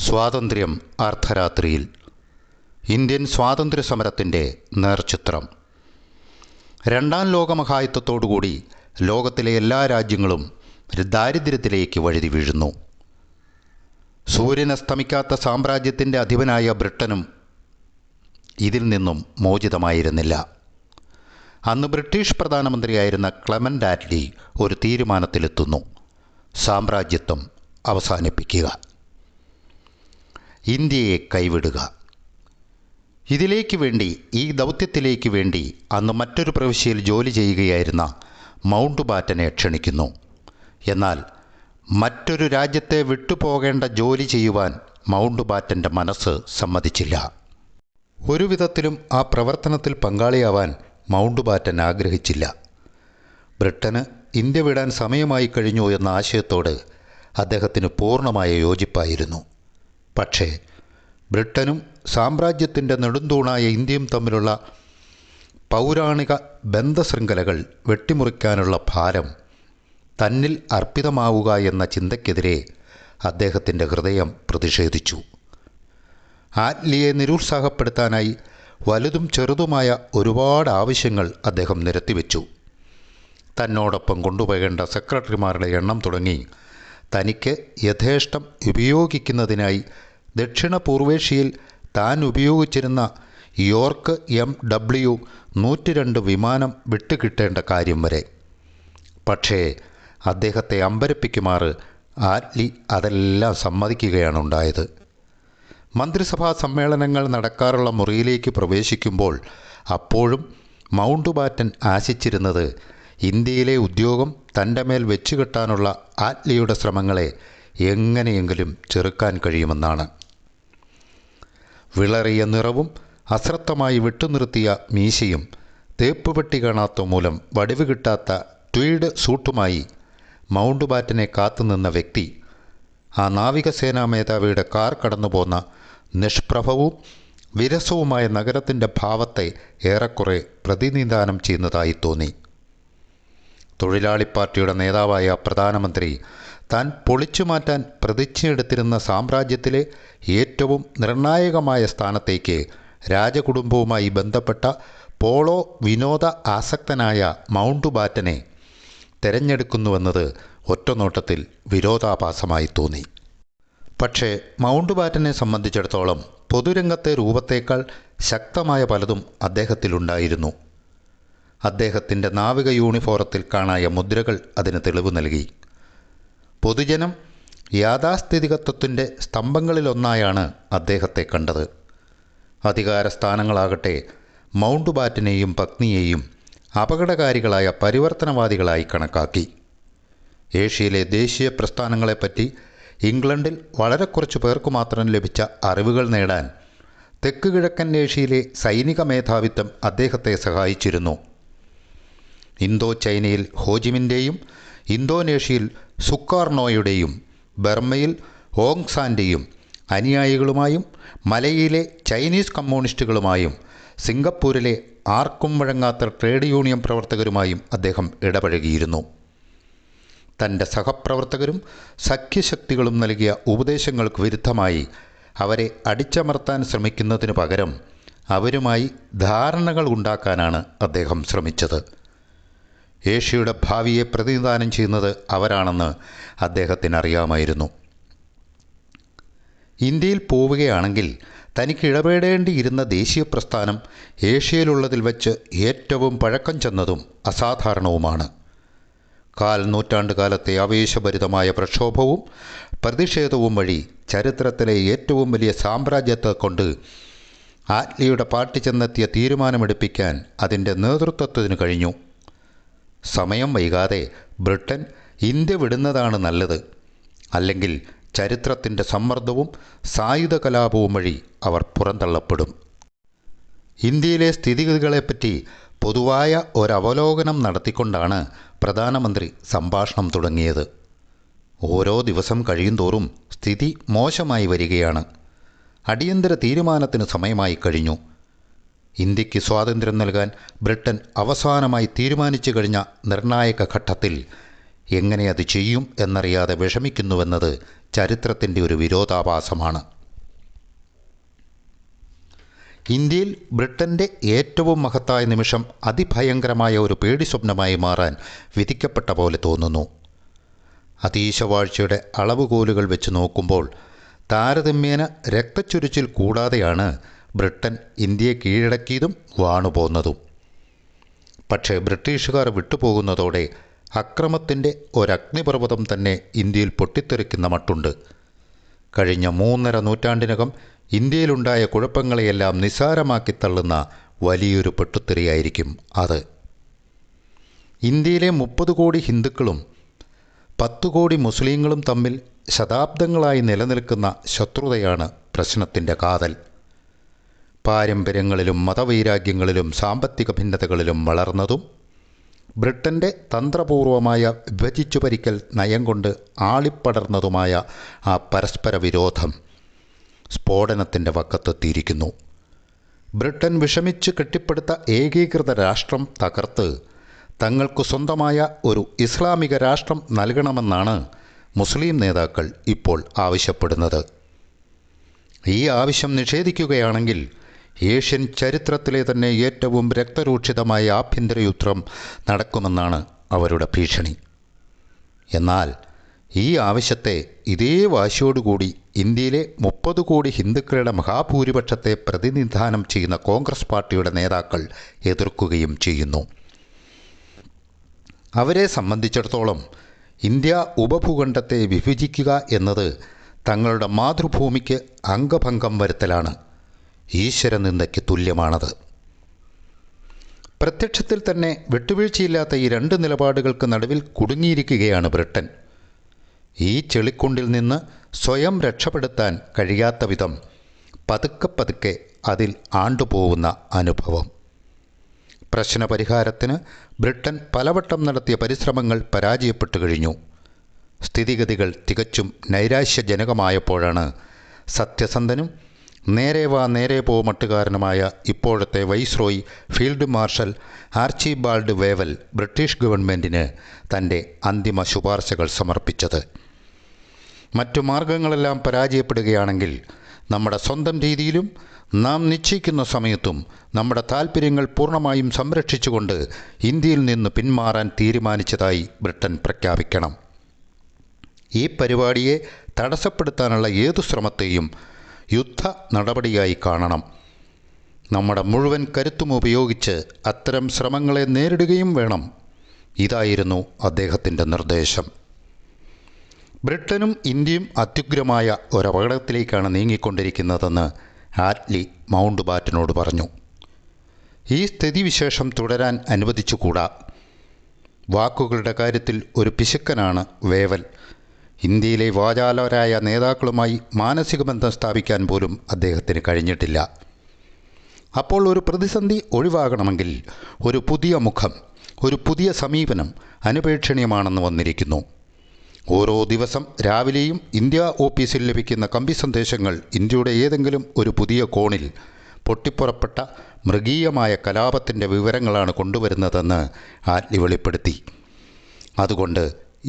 സ്വാതന്ത്ര്യം അർദ്ധരാത്രിയിൽ ഇന്ത്യൻ സ്വാതന്ത്ര്യ സമരത്തിൻ്റെ നേർചിത്രം. രണ്ടാം ലോകമഹായുദ്ധത്തോടുകൂടി ലോകത്തിലെ എല്ലാ രാജ്യങ്ങളും ദാരിദ്ര്യത്തിലേക്ക് വഴുതി വീഴുന്നു. സൂര്യനസ്തമിക്കാത്ത സാമ്രാജ്യത്തിൻ്റെ അധിപനായ ബ്രിട്ടനും ഇതിൽ നിന്നും മോചിതമായിരുന്നില്ല. അന്ന് ബ്രിട്ടീഷ് പ്രധാനമന്ത്രിയായിരുന്ന ക്ലെമൻ്റ് ആറ്റ്ലി ഒരു തീരുമാനത്തിലെത്തുന്നു: സാമ്രാജ്യത്വം അവസാനിപ്പിക്കുക, ഇന്ത്യയെ കൈവിടുക. ഈ ദൗത്യത്തിലേക്ക് വേണ്ടി അന്ന് മറ്റൊരു പ്രവിശ്യയിൽ ജോലി ചെയ്യുകയായിരുന്ന മൗണ്ട് ബാറ്റനെ ക്ഷണിക്കുന്നു. എന്നാൽ മറ്റൊരു രാജ്യത്തെ വിട്ടുപോകേണ്ട ജോലി ചെയ്യുവാൻ മൗണ്ട് ബാറ്റൻ്റെ മനസ്സ് സമ്മതിച്ചില്ല. ഒരു വിധത്തിലും ആ പ്രവർത്തനത്തിൽ പങ്കാളിയാവാൻ മൗണ്ട് ബാറ്റൻ ആഗ്രഹിച്ചില്ല. ബ്രിട്ടന് ഇന്ത്യ വിടാൻ സമയമായി കഴിഞ്ഞു എന്ന ആശയത്തോട് അദ്ദേഹത്തിന് പൂർണ്ണമായ യോജിപ്പായിരുന്നു. പക്ഷേ ബ്രിട്ടനും സാമ്രാജ്യത്തിൻ്റെ നെടുന്തൂണായ ഇന്ത്യയും തമ്മിലുള്ള പൗരാണിക ബന്ധശൃംഖലകൾ വെട്ടിമുറിക്കാനുള്ള ഭാരം തന്നിൽ അർപ്പിതമാവുക എന്ന ചിന്തയ്ക്കെതിരെ അദ്ദേഹത്തിൻ്റെ ഹൃദയം പ്രതിഷേധിച്ചു. ആറ്റ്ലിയെ നിരുത്സാഹപ്പെടുത്താനായി വലുതും ചെറുതുമായ ഒരുപാട് ആവശ്യങ്ങൾ അദ്ദേഹം നിരത്തിവെച്ചു. തന്നോടൊപ്പം കൊണ്ടുപോകേണ്ട സെക്രട്ടറിമാരുടെ എണ്ണം തുടങ്ങി തനിക്ക് യഥേഷ്ടം ഉപയോഗിക്കുന്നതിനായി ദക്ഷിണ പൂർവേഷ്യയിൽ താൻ ഉപയോഗിച്ചിരുന്ന യോർക്ക് MW-102 വിമാനം വിട്ടുകിട്ടേണ്ട കാര്യം വരെ. പക്ഷേ അദ്ദേഹത്തെ അമ്പരപ്പിക്കുമാറ് ആറ്റ്ലി അതെല്ലാം സമ്മതിക്കുകയാണുണ്ടായത്. മന്ത്രിസഭാ സമ്മേളനങ്ങൾ നടക്കാറുള്ള മുറിയിലേക്ക് പ്രവേശിക്കുമ്പോൾ അപ്പോഴും മൗണ്ട് ബാറ്റൻ ആശിച്ചിരുന്നത് ഇന്ത്യയിലെ ഉദ്യോഗം തൻ്റെ മേൽ വെച്ചുകെട്ടാനുള്ള ആറ്റ്ലിയുടെ ശ്രമങ്ങളെ എങ്ങനെയെങ്കിലും ചെറുക്കാൻ കഴിയുമെന്നാണ്. വിളറിയ നിറവും അശ്രദ്ധമായി വിട്ടുനിർത്തിയ മീശയും തേപ്പുപെട്ടി കാണാത്ത മൂലം വടിവ് കിട്ടാത്ത ട്വീഡ് സൂട്ടുമായി മൗണ്ട് ബാറ്റനെ കാത്തുനിന്ന വ്യക്തി ആ നാവികസേനാ മേധാവിയുടെ കാർ കടന്നുപോന്ന നിഷ്പ്രഭവും വിരസവുമായ നഗരത്തിൻ്റെ ഭാവത്തെ ഏറെക്കുറെ പ്രതിനിധാനം ചെയ്യുന്നതായി തോന്നി. തൊഴിലാളി പാർട്ടിയുടെ നേതാവായ പ്രധാനമന്ത്രി താൻ പൊളിച്ചുമാറ്റാൻ പ്രതിജ്ഞയെടുത്തിരുന്ന സാമ്രാജ്യത്തിലെ ഏറ്റവും നിർണായകമായ സ്ഥാനത്തേക്ക് രാജകുടുംബവുമായി ബന്ധപ്പെട്ട പോളോ വിനോദ ആസക്തനായ മൗണ്ട് ബാറ്റനെ തിരഞ്ഞെടുക്കുന്നുവെന്നത് ഒറ്റനോട്ടത്തിൽ വിരോധാഭാസമായി തോന്നി. പക്ഷേ മൗണ്ട് ബാറ്റനെ സംബന്ധിച്ചിടത്തോളം പൊതുരംഗത്തെ രൂപത്തേക്കാൾ ശക്തമായ പലതും അദ്ദേഹത്തിലുണ്ടായിരുന്നു. അദ്ദേഹത്തിൻ്റെ നാവിക യൂണിഫോറത്തിൽ കാണായ മുദ്രകൾ അതിന് തെളിവ് നൽകി. പൊതുജനം യാഥാസ്ഥിതികത്വത്തിൻ്റെ സ്തംഭങ്ങളിലൊന്നായാണ് അദ്ദേഹത്തെ കണ്ടത്. അധികാരസ്ഥാനങ്ങളാകട്ടെ മൗണ്ട് ബാറ്റനെയും പത്നിയെയും അപകടകാരികളായ പരിവർത്തനവാദികളായി കണക്കാക്കി. ഏഷ്യയിലെ ദേശീയ പ്രസ്ഥാനങ്ങളെപ്പറ്റി ഇംഗ്ലണ്ടിൽ വളരെ കുറച്ചു പേർക്ക് മാത്രം ലഭിച്ച അറിവുകൾ നേടാൻ തെക്ക് കിഴക്കൻ ഏഷ്യയിലെ സൈനിക മേധാവിത്വം അദ്ദേഹത്തെ സഹായിച്ചിരുന്നു. ഇന്തോ ചൈനയിൽ ഹോജിമിൻ്റെയും ഇന്തോനേഷ്യയിൽ സുക്കാർണോയുടെയും ബർമയിൽ ഓങ് സാൻ്റെയും അനുയായികളുമായും മലയിലെ ചൈനീസ് കമ്മ്യൂണിസ്റ്റുകളുമായും സിംഗപ്പൂരിലെ ആർക്കും വഴങ്ങാത്ത ട്രേഡ് യൂണിയൻ പ്രവർത്തകരുമായും അദ്ദേഹം ഇടപഴകിയിരുന്നു. തൻ്റെ സഹപ്രവർത്തകരും സഖ്യശക്തികളും നൽകിയ ഉപദേശങ്ങൾക്ക് വിരുദ്ധമായി അവരെ അടിച്ചമർത്താൻ ശ്രമിക്കുന്നതിനു പകരം അവരുമായി ധാരണകൾ ഉണ്ടാക്കാനാണ് അദ്ദേഹം ശ്രമിച്ചത്. ഏഷ്യയുടെ ഭാവിയെ പ്രതിനിധാനം ചെയ്യുന്നത് അവരാണെന്ന് അദ്ദേഹത്തിന് അറിയാമായിരുന്നു. ഇന്ത്യയിൽ പോവുകയാണെങ്കിൽ തനിക്ക് ഇടപെടേണ്ടിയിരുന്ന ദേശീയ പ്രസ്ഥാനം ഏഷ്യയിലുള്ളതിൽ വെച്ച് ഏറ്റവും പഴക്കം ചെന്നതും അസാധാരണവുമാണ്. നൂറ്റാണ്ട് കാലത്തെ ആവേശഭരിതമായ പ്രക്ഷോഭവും പ്രതിഷേധവും വഴി ചരിത്രത്തിലെ ഏറ്റവും വലിയ സാമ്രാജ്യത്തെ കൊണ്ട് ആറ്റ്ലിയുടെ പാർട്ടി ചെന്നെത്തിയ തീരുമാനമെടുപ്പിക്കാൻ അതിൻ്റെ നേതൃത്വത്തിന് കഴിഞ്ഞു. സമയം വൈകാതെ ബ്രിട്ടൻ ഇന്ത്യ വിടുന്നതാണ് നല്ലത്, അല്ലെങ്കിൽ ചരിത്രത്തിൻ്റെ സമ്മർദ്ദവും സായുധ കലാപവും വഴി അവർ പുറന്തള്ളപ്പെടും. ഇന്ത്യയിലെ സ്ഥിതിഗതികളെപ്പറ്റി പൊതുവായ ഒരവലോകനം നടത്തിക്കൊണ്ടാണ് പ്രധാനമന്ത്രി സംഭാഷണം തുടങ്ങിയത്. ഓരോ ദിവസം കഴിയുന്തോറും സ്ഥിതി മോശമായി വരികയാണ്. അടിയന്തര തീരുമാനത്തിന് സമയമായി കഴിഞ്ഞു. ഇന്ത്യക്ക് സ്വാതന്ത്ര്യം നൽകാൻ ബ്രിട്ടൻ അവസാനമായി തീരുമാനിച്ചു കഴിഞ്ഞ നിർണായക ഘട്ടത്തിൽ എങ്ങനെ അത് ചെയ്യും എന്നറിയാതെ വിഷമിക്കുന്നുവെന്നത് ചരിത്രത്തിൻ്റെ ഒരു വിരോധാഭാസമാണ്. ഇന്ത്യയിൽ ബ്രിട്ടൻ്റെ ഏറ്റവും മഹത്തായ നിമിഷം അതിഭയങ്കരമായ ഒരു പേടിസ്വപ്നമായി മാറാൻ വിധിക്കപ്പെട്ട പോലെ തോന്നുന്നു. അതീശവാഴ്ചയുടെ അളവുകോലുകൾ വെച്ച് നോക്കുമ്പോൾ താരതമ്യേന രക്തച്ചൊരിച്ചിൽ കൂടാതെയാണ് ബ്രിട്ടൻ ഇന്ത്യയെ കീഴടക്കിയതും വാണുപോകുന്നതും. പക്ഷേ ബ്രിട്ടീഷുകാർ വിട്ടുപോകുന്നതോടെ അക്രമത്തിൻ്റെ ഒരഗ്നിപർവ്വതം തന്നെ ഇന്ത്യയിൽ പൊട്ടിത്തെറിക്കുന്ന മട്ടുണ്ട്. കഴിഞ്ഞ 3.5 നൂറ്റാണ്ടിനകം ഇന്ത്യയിലുണ്ടായ കുഴപ്പങ്ങളെയെല്ലാം നിസ്സാരമാക്കി തള്ളുന്ന വലിയൊരു പൊട്ടിത്തെറിയായിരിക്കും അത്. ഇന്ത്യയിലെ 30 കോടി ഹിന്ദുക്കളും 10 കോടി മുസ്ലിങ്ങളും തമ്മിൽ ശതാബ്ദങ്ങളായി നിലനിൽക്കുന്ന ശത്രുതയാണ് പ്രശ്നത്തിൻ്റെ കാതൽ. പാരമ്പര്യങ്ങളിലും മതവൈരാഗ്യങ്ങളിലും സാമ്പത്തിക ഭിന്നതകളിലും വളർന്നതും ബ്രിട്ടൻ്റെ തന്ത്രപൂർവമായ വിഭജിച്ചു ഭരിക്കൽ നയം കൊണ്ട് ആളിപ്പടർന്നതുമായ ആ പരസ്പര വിരോധം സ്ഫോടനത്തിൻ്റെ വക്കത്തെത്തിയിരിക്കുന്നു. ബ്രിട്ടൻ വിഷമിച്ച് കെട്ടിപ്പടുത്ത ഏകീകൃത രാഷ്ട്രം തകർത്ത് തങ്ങൾക്ക് സ്വന്തമായ ഒരു ഇസ്ലാമിക രാഷ്ട്രം നൽകണമെന്നാണ് മുസ്ലിം നേതാക്കൾ ഇപ്പോൾ ആവശ്യപ്പെടുന്നത്. ഈ ആവശ്യം നിഷേധിക്കുകയാണെങ്കിൽ ഏഷ്യൻ ചരിത്രത്തിലെ തന്നെ ഏറ്റവും രക്തരൂക്ഷിതമായ ആഭ്യന്തര യുദ്ധം നടക്കുമെന്നാണ് അവരുടെ ഭീഷണി. എന്നാൽ ഈ ആവശ്യത്തെ ഇതേ വാശിയോടുകൂടി ഇന്ത്യയിലെ 30 കോടി ഹിന്ദുക്കളുടെ മഹാഭൂരിപക്ഷത്തെ പ്രതിനിധാനം ചെയ്യുന്ന കോൺഗ്രസ് പാർട്ടിയുടെ നേതാക്കൾ എതിർക്കുകയും ചെയ്യുന്നു. അവരെ സംബന്ധിച്ചിടത്തോളം ഇന്ത്യ ഉപഭൂഖണ്ഡത്തെ വിഭജിക്കുക എന്നത് തങ്ങളുടെ മാതൃഭൂമിക്ക് അംഗഭംഗം വരുത്തലാണ്. ഈശ്വരനിന്ദയ്ക്ക് തുല്യമാണത്. പ്രത്യക്ഷത്തിൽ തന്നെ വിട്ടുവീഴ്ചയില്ലാത്ത ഈ 2 നിലപാടുകൾക്ക് നടുവിൽ കുടുങ്ങിയിരിക്കുകയാണ് ബ്രിട്ടൻ. ഈ ചെളിക്കുണ്ടിൽ നിന്ന് സ്വയം രക്ഷപ്പെടുത്താൻ കഴിയാത്ത വിധം പതുക്കെ അതിൽ ആണ്ടുപോകുന്ന അനുഭവം. പ്രശ്നപരിഹാരത്തിന് ബ്രിട്ടൻ പലവട്ടം നടത്തിയ പരിശ്രമങ്ങൾ പരാജയപ്പെട്ടു കഴിഞ്ഞു. സ്ഥിതിഗതികൾ തികച്ചും നൈരാശ്യജനകമായപ്പോഴാണ് സത്യസന്ധനും നേരെ വാ നേരെ പോ മട്ടുകാരനുമായ ഇപ്പോഴത്തെ viceroy field marshal Archibald Wavell British ഗവൺമെൻറ്റിന് തൻ്റെ അന്തിമ ശുപാർശകൾ സമർപ്പിച്ചത്. മറ്റു മാർഗങ്ങളെല്ലാം പരാജയപ്പെടുകയാണെങ്കിൽ നമ്മുടെ സ്വന്തം രീതിയിലും നാം നിശ്ചയിക്കുന്ന സമയത്തും നമ്മുടെ താൽപ്പര്യങ്ങൾ പൂർണ്ണമായും സംരക്ഷിച്ചുകൊണ്ട് ഇന്ത്യയിൽ നിന്ന് പിന്മാറാൻ തീരുമാനിച്ചതായി ബ്രിട്ടൻ പ്രഖ്യാപിക്കണം. ഈ പരിപാടിയെ തടസ്സപ്പെടുത്താനുള്ള ഏതു ശ്രമത്തെയും യുദ്ധ നടപടിയായി കാണണം. നമ്മുടെ മുഴുവൻ കരുത്തും ഉപയോഗിച്ച് അത്തരം ശ്രമങ്ങളെ നേരിടുകയും വേണം. ഇതായിരുന്നു അദ്ദേഹത്തിൻ്റെ നിർദ്ദേശം. ബ്രിട്ടനും ഇന്ത്യയും അത്യുഗ്രമായ ഒരപകടത്തിലേക്കാണ് നീങ്ങിക്കൊണ്ടിരിക്കുന്നതെന്ന് ആറ്റ്ലി മൗണ്ട് ബാറ്റനോട് പറഞ്ഞു. ഈ സ്ഥിതിവിശേഷം തുടരാൻ അനുവദിച്ചുകൂടാ. വാക്കുകളുടെ കാര്യത്തിൽ ഒരു പിശുക്കനാണ് വേവൽ. ഇന്ത്യയിലെ വാചാലരായ നേതാക്കളുമായി മാനസിക ബന്ധം സ്ഥാപിക്കാൻ പോലും അദ്ദേഹത്തിന് കഴിഞ്ഞിട്ടില്ല. അപ്പോൾ ഒരു പ്രതിസന്ധി ഒഴിവാകണമെങ്കിൽ ഒരു പുതിയ മുഖം, ഒരു പുതിയ സമീപനം അനുപേക്ഷണീയമാണെന്ന് വന്നിരിക്കുന്നു. ഓരോ ദിവസം രാവിലെയും ഇന്ത്യ ഓഫീസിൽ ലഭിക്കുന്ന കമ്പി സന്ദേശങ്ങൾ ഇന്ത്യയുടെ ഏതെങ്കിലും ഒരു പുതിയ കോണിൽ പൊട്ടിപ്പുറപ്പെട്ട മൃഗീയമായ കലാപത്തിൻ്റെ വിവരങ്ങളാണ് കൊണ്ടുവരുന്നതെന്ന് ആറ്റ്ലി വെളിപ്പെടുത്തി. അതുകൊണ്ട്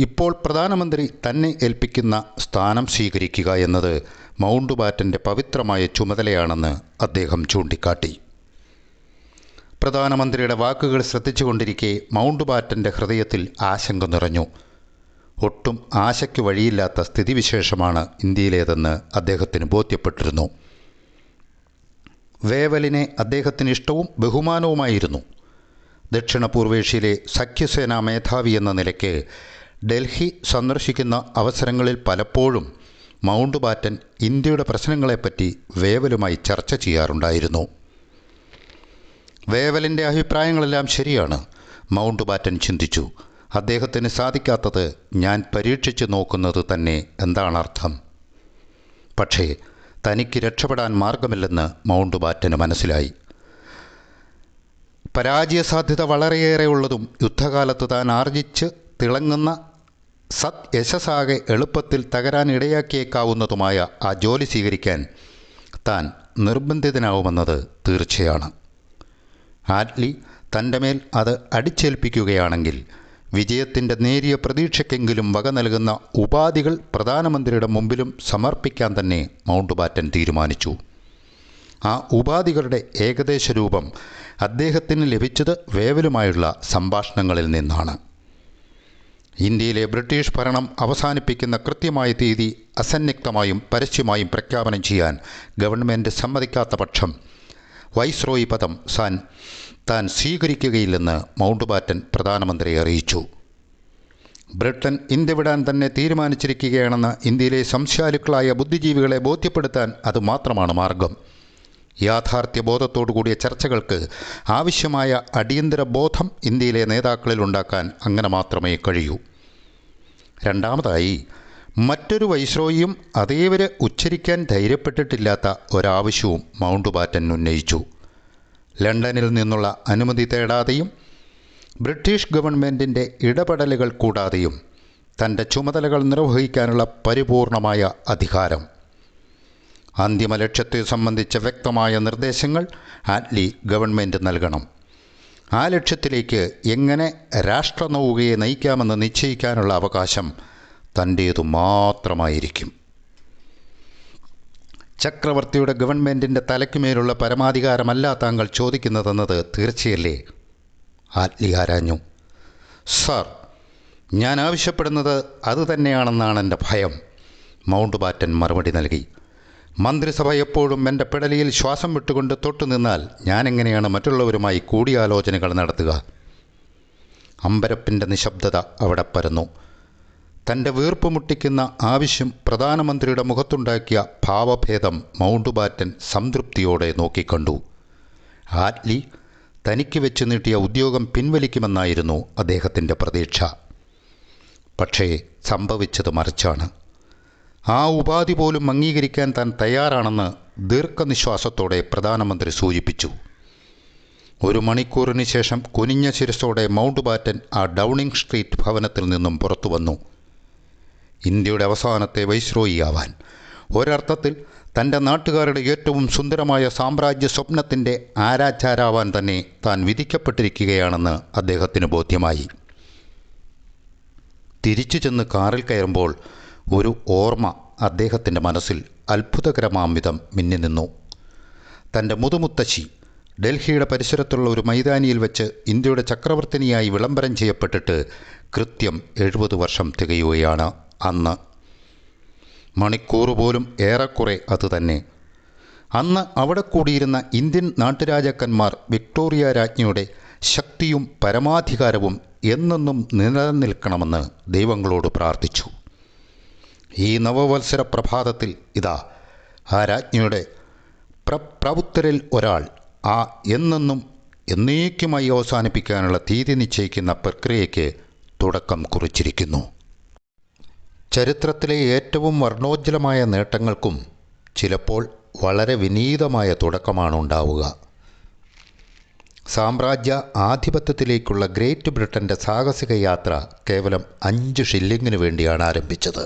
ഇപ്പോൾ പ്രധാനമന്ത്രി തന്നെ ഏൽപ്പിക്കുന്ന സ്ഥാനം സ്വീകരിക്കുക എന്നത് മൗണ്ട് ബാറ്റൻ്റെ പവിത്രമായ ചുമതലയാണെന്ന് അദ്ദേഹം ചൂണ്ടിക്കാട്ടി. പ്രധാനമന്ത്രിയുടെ വാക്കുകൾ ശ്രദ്ധിച്ചുകൊണ്ടിരിക്കെ മൗണ്ട് ബാറ്റൻ്റെ ഹൃദയത്തിൽ ആശങ്ക നിറഞ്ഞു. ഒട്ടും ആശയ്ക്ക് വഴിയില്ലാത്ത സ്ഥിതിവിശേഷമാണ് ഇന്ത്യയിലേതെന്ന് അദ്ദേഹത്തിന് ബോധ്യപ്പെട്ടിരുന്നു. വേവലിനെ അദ്ദേഹത്തിന് ഇഷ്ടവും ബഹുമാനവുമായിരുന്നു. ദക്ഷിണ പൂർവേഷ്യയിലെ സഖ്യസേനാ മേധാവി എന്ന നിലയ്ക്ക് ഡൽഹി സന്ദർശിക്കുന്ന അവസരങ്ങളിൽ പലപ്പോഴും മൗണ്ട് ബാറ്റൻ ഇന്ത്യയുടെ പ്രശ്നങ്ങളെപ്പറ്റി വേവലുമായി ചർച്ച ചെയ്യാറുണ്ടായിരുന്നു. വേവലിൻ്റെ അഭിപ്രായങ്ങളെല്ലാം ശരിയാണ്, മൗണ്ട് ബാറ്റൻ ചിന്തിച്ചു. അദ്ദേഹത്തിന് സാധിക്കാത്തത് ഞാൻ പരീക്ഷിച്ചു നോക്കുന്നത് തന്നെ എന്താണർത്ഥം? പക്ഷേ തനിക്ക് രക്ഷപ്പെടാൻ മാർഗമില്ലെന്ന് മൗണ്ട് ബാറ്റന് മനസ്സിലായി. പരാജയസാധ്യത വളരെയേറെയുള്ളതും യുദ്ധകാലത്ത് താൻ ആർജിച്ച് തിളങ്ങുന്ന യശസ്സാകെ എളുപ്പത്തിൽ തകരാനിടയാക്കിയേക്കാവുന്നതുമായ ആ ജോലി സ്വീകരിക്കാൻ താൻ നിർബന്ധിതനാവുമെന്നത് തീർച്ചയാണ്. ആറ്റ്ലി തൻ്റെ മേൽ അത് അടിച്ചേൽപ്പിക്കുകയാണെങ്കിൽ വിജയത്തിൻ്റെ നേരിയ പ്രതീക്ഷയ്ക്കെങ്കിലും വക നൽകുന്ന ഉപാധികൾ പ്രധാനമന്ത്രിയുടെ മുമ്പിലും സമർപ്പിക്കാൻ തന്നെ മൗണ്ട് ബാറ്റൻ തീരുമാനിച്ചു. ആ ഉപാധികളുടെ ഏകദേശ രൂപം അദ്ദേഹത്തിന് ലഭിച്ചത് വേവലുമായുള്ള സംഭാഷണങ്ങളിൽ നിന്നാണ്. ഇന്ത്യയിലെ ബ്രിട്ടീഷ് ഭരണം അവസാനിപ്പിക്കുന്ന കൃത്യമായ തീയതി അസന്നിഗ്ധമായും പരസ്യമായും പ്രഖ്യാപനം ചെയ്യാൻ ഗവൺമെൻറ് സമ്മതിക്കാത്ത പക്ഷം വൈസ്രോയി പദം താൻ സ്വീകരിക്കുകയില്ലെന്ന് മൗണ്ട് ബാറ്റൻ പ്രധാനമന്ത്രിയെ അറിയിച്ചു. ബ്രിട്ടൻ ഇന്ത്യ വിടാൻ തന്നെ തീരുമാനിച്ചിരിക്കുകയാണെന്ന് ഇന്ത്യയിലെ സംശയാലുക്കളായ ബുദ്ധിജീവികളെ ബോധ്യപ്പെടുത്താൻ അതുമാത്രമാണ് മാർഗം. യാഥാർത്ഥ്യബോധത്തോടുകൂടിയ ചർച്ചകൾക്ക് ആവശ്യമായ അടിയന്തര ബോധം ഇന്ത്യയിലെ നേതാക്കളിൽ ഉണ്ടാക്കാൻ അങ്ങനെ മാത്രമേ കഴിയൂ. രണ്ടാമതായി, മറ്റൊരു വൈസ്രോയിയും അതേവരെ ഉച്ചരിക്കാൻ ധൈര്യപ്പെട്ടിട്ടില്ലാത്ത ഒരാവശ്യവും മൗണ്ട് ബാറ്റൻ ഉന്നയിച്ചു. ലണ്ടനിൽ നിന്നുള്ള അനുമതി തേടാതെയും ബ്രിട്ടീഷ് ഗവൺമെൻറ്റിൻ്റെ ഇടപെടലുകൾ കൂടാതെയും തൻ്റെ ചുമതലകൾ നിർവഹിക്കാനുള്ള പരിപൂർണമായ അധികാരം. അന്തിമ ലക്ഷ്യത്തെ സംബന്ധിച്ച വ്യക്തമായ നിർദ്ദേശങ്ങൾ ആറ്റ്ലി ഗവൺമെൻറ് നൽകണം. ആ ലക്ഷ്യത്തിലേക്ക് എങ്ങനെ രാഷ്ട്രനൗകയെ നയിക്കാമെന്ന് നിശ്ചയിക്കാനുള്ള അവകാശം തൻ്റേതു മാത്രമായിരിക്കും. ചക്രവർത്തിയുടെ ഗവൺമെൻറ്റിൻ്റെ തലയ്ക്കുമേലുള്ള പരമാധികാരമല്ല താങ്കൾ ചോദിക്കുന്നതെന്നത് തീർച്ചയല്ലേ? ആറ്റ്ലി ആരാഞ്ഞു. സർ, ഞാൻ ആവശ്യപ്പെടുന്നത് അതുതന്നെയാണെന്നാണ് എൻ്റെ ഭയം, മൗണ്ട് ബാറ്റൻ മറുപടി നൽകി. മന്ത്രിസഭ എപ്പോഴും എൻ്റെ പിടലിയിൽ ശ്വാസം വിട്ടുകൊണ്ട് തൊട്ടുനിന്നാൽ ഞാനെങ്ങനെയാണ് മറ്റുള്ളവരുമായി കൂടിയാലോചനകൾ നടത്തുക? അമ്പരപ്പിൻ്റെ നിശബ്ദത അവിടെ പരന്നു. തൻ്റെ വീർപ്പ് മുട്ടിക്കുന്ന ആവശ്യം പ്രധാനമന്ത്രിയുടെ മുഖത്തുണ്ടാക്കിയ ഭാവഭേദം മൗണ്ട് ബാറ്റൻ സംതൃപ്തിയോടെ നോക്കിക്കണ്ടു. ആറ്റ്ലി തനിക്ക് വെച്ച് നീട്ടിയ ഉദ്യോഗം പിൻവലിക്കുമെന്നായിരുന്നു അദ്ദേഹത്തിൻ്റെ പ്രതീക്ഷ. പക്ഷേ സംഭവിച്ചത് മറിച്ചാണ്. ആ ഉപാധി പോലും അംഗീകരിക്കാൻ താൻ തയ്യാറാണെന്ന് ദീർഘനിശ്വാസത്തോടെ പ്രധാനമന്ത്രി സൂചിപ്പിച്ചു. 1 മണിക്കൂറിന് ശേഷം കുനിഞ്ഞ ശിരസോടെ മൗണ്ട് ബാറ്റൻ ആ ഡൗണിംഗ് സ്ട്രീറ്റ് ഭവനത്തിൽ നിന്നും പുറത്തു വന്നു. ഇന്ത്യയുടെ അവസാനത്തെ വൈസ്രോയിയാവാൻ, ഒരർത്ഥത്തിൽ തൻ്റെ നാട്ടുകാരുടെ ഏറ്റവും സുന്ദരമായ സാമ്രാജ്യ സ്വപ്നത്തിൻ്റെ ആരാച്ചാരാവാൻ തന്നെ താൻ വിധിക്കപ്പെട്ടിരിക്കുകയാണെന്ന് അദ്ദേഹത്തിന് ബോധ്യമായി. തിരിച്ചു ചെന്ന് കാറിൽ കയറുമ്പോൾ ഒരു ഓർമ്മ അദ്ദേഹത്തിൻ്റെ മനസ്സിൽ അത്ഭുതകരമാം വിധം മിന്നി നിന്നു. തൻ്റെ മുതുമുത്തശ്ശി ഡൽഹിയുടെ പരിസരത്തുള്ള ഒരു മൈതാനിയിൽ വെച്ച് ഇന്ത്യയുടെ ചക്രവർത്തിനിയായി വിളംബരം ചെയ്യപ്പെട്ടിട്ട് കൃത്യം 70 വർഷം തികയുകയാണ് അന്ന്. മണിക്കൂർ പോലും ഏറെക്കുറെ അതുതന്നെ. അന്ന് അവിടെ കൂടിയിരുന്ന ഇന്ത്യൻ നാട്ടുരാജാക്കന്മാർ വിക്ടോറിയ രാജ്ഞിയുടെ ശക്തിയും പരമാധികാരവും എന്നെന്നും നിലനിൽക്കണമെന്ന് ദൈവങ്ങളോട് പ്രാർത്ഥിച്ചു. ഈ നവവത്സര പ്രഭാതത്തിൽ ഇതാ ആ രാജ്ഞിയുടെ പ്രപുത്രരിൽ ഒരാൾ ആ എന്നെന്നും എന്നേക്കുമായി അവസാനിപ്പിക്കാനുള്ള തീയതി നിശ്ചയിക്കുന്ന പ്രക്രിയയ്ക്ക് തുടക്കം കുറിച്ചിരിക്കുന്നു. ചരിത്രത്തിലെ ഏറ്റവും വർണ്ണോജ്വലമായ നേട്ടങ്ങൾക്കും ചിലപ്പോൾ വളരെ വിനീതമായ തുടക്കമാണ് ഉണ്ടാവുക. സാമ്രാജ്യ ആധിപത്യത്തിലേക്കുള്ള ഗ്രേറ്റ് ബ്രിട്ടൻ്റെ സാഹസിക യാത്ര കേവലം 5 ഷില്ലിങ്ങിന് വേണ്ടിയാണ് ആരംഭിച്ചത്.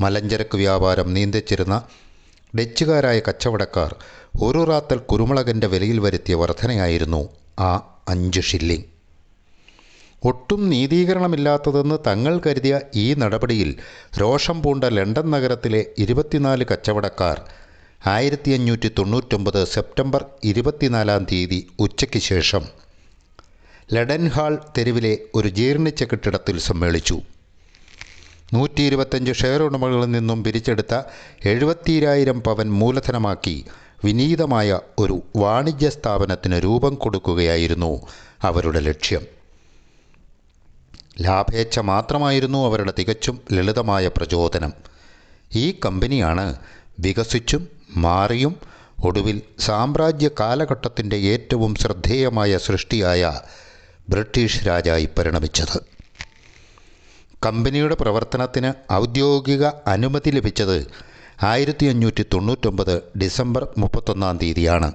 മലഞ്ചരക്ക് വ്യാപാരം നിയന്ത്രിച്ചിരുന്ന ഡച്ചുകാരായ കച്ചവടക്കാർ ഒരു റാത്തൽ കുരുമുളകിൻ്റെ വിലയിൽ വരുത്തിയ വർധനയായിരുന്നു ആ 5 ഷില്ലിംഗ്. ഒട്ടും നീതീകരണമില്ലാത്തതെന്ന് തങ്ങൾ കരുതിയ ഈ നടപടിയിൽ രോഷം പൂണ്ട ലണ്ടൻ നഗരത്തിലെ 24 കച്ചവടക്കാർ 1599 സെപ്റ്റംബർ 24 തീയതി ഉച്ചയ്ക്ക് ശേഷം ലഡൻഹാൾ തെരുവിലെ ഒരു ജീർണിച്ച കെട്ടിടത്തിൽ സമ്മേളിച്ചു. 125 ഷെയർ ഉടമകളിൽ നിന്നും പിരിച്ചെടുത്ത 72,000 പവൻ മൂലധനമാക്കി വിനീതമായ ഒരു വാണിജ്യ സ്ഥാപനത്തിന് രൂപം കൊടുക്കുകയായിരുന്നു അവരുടെ ലക്ഷ്യം. ലാഭേച്ഛ മാത്രമായിരുന്നു അവരുടെ തികച്ചും ലളിതമായ പ്രചോദനം. ഈ കമ്പനിയാണ് വികസിച്ചും മാറിയും ഒടുവിൽ സാമ്രാജ്യ കാലഘട്ടത്തിൻ്റെ ഏറ്റവും ശ്രദ്ധേയമായ സൃഷ്ടിയായ ബ്രിട്ടീഷ് രാജായി പരിണമിച്ചത്. കമ്പനിയുടെ പ്രവർത്തനത്തിന് ഔദ്യോഗിക അനുമതി ലഭിച്ചത് 1599 ഡിസംബർ 31 തീയതിയാണ്.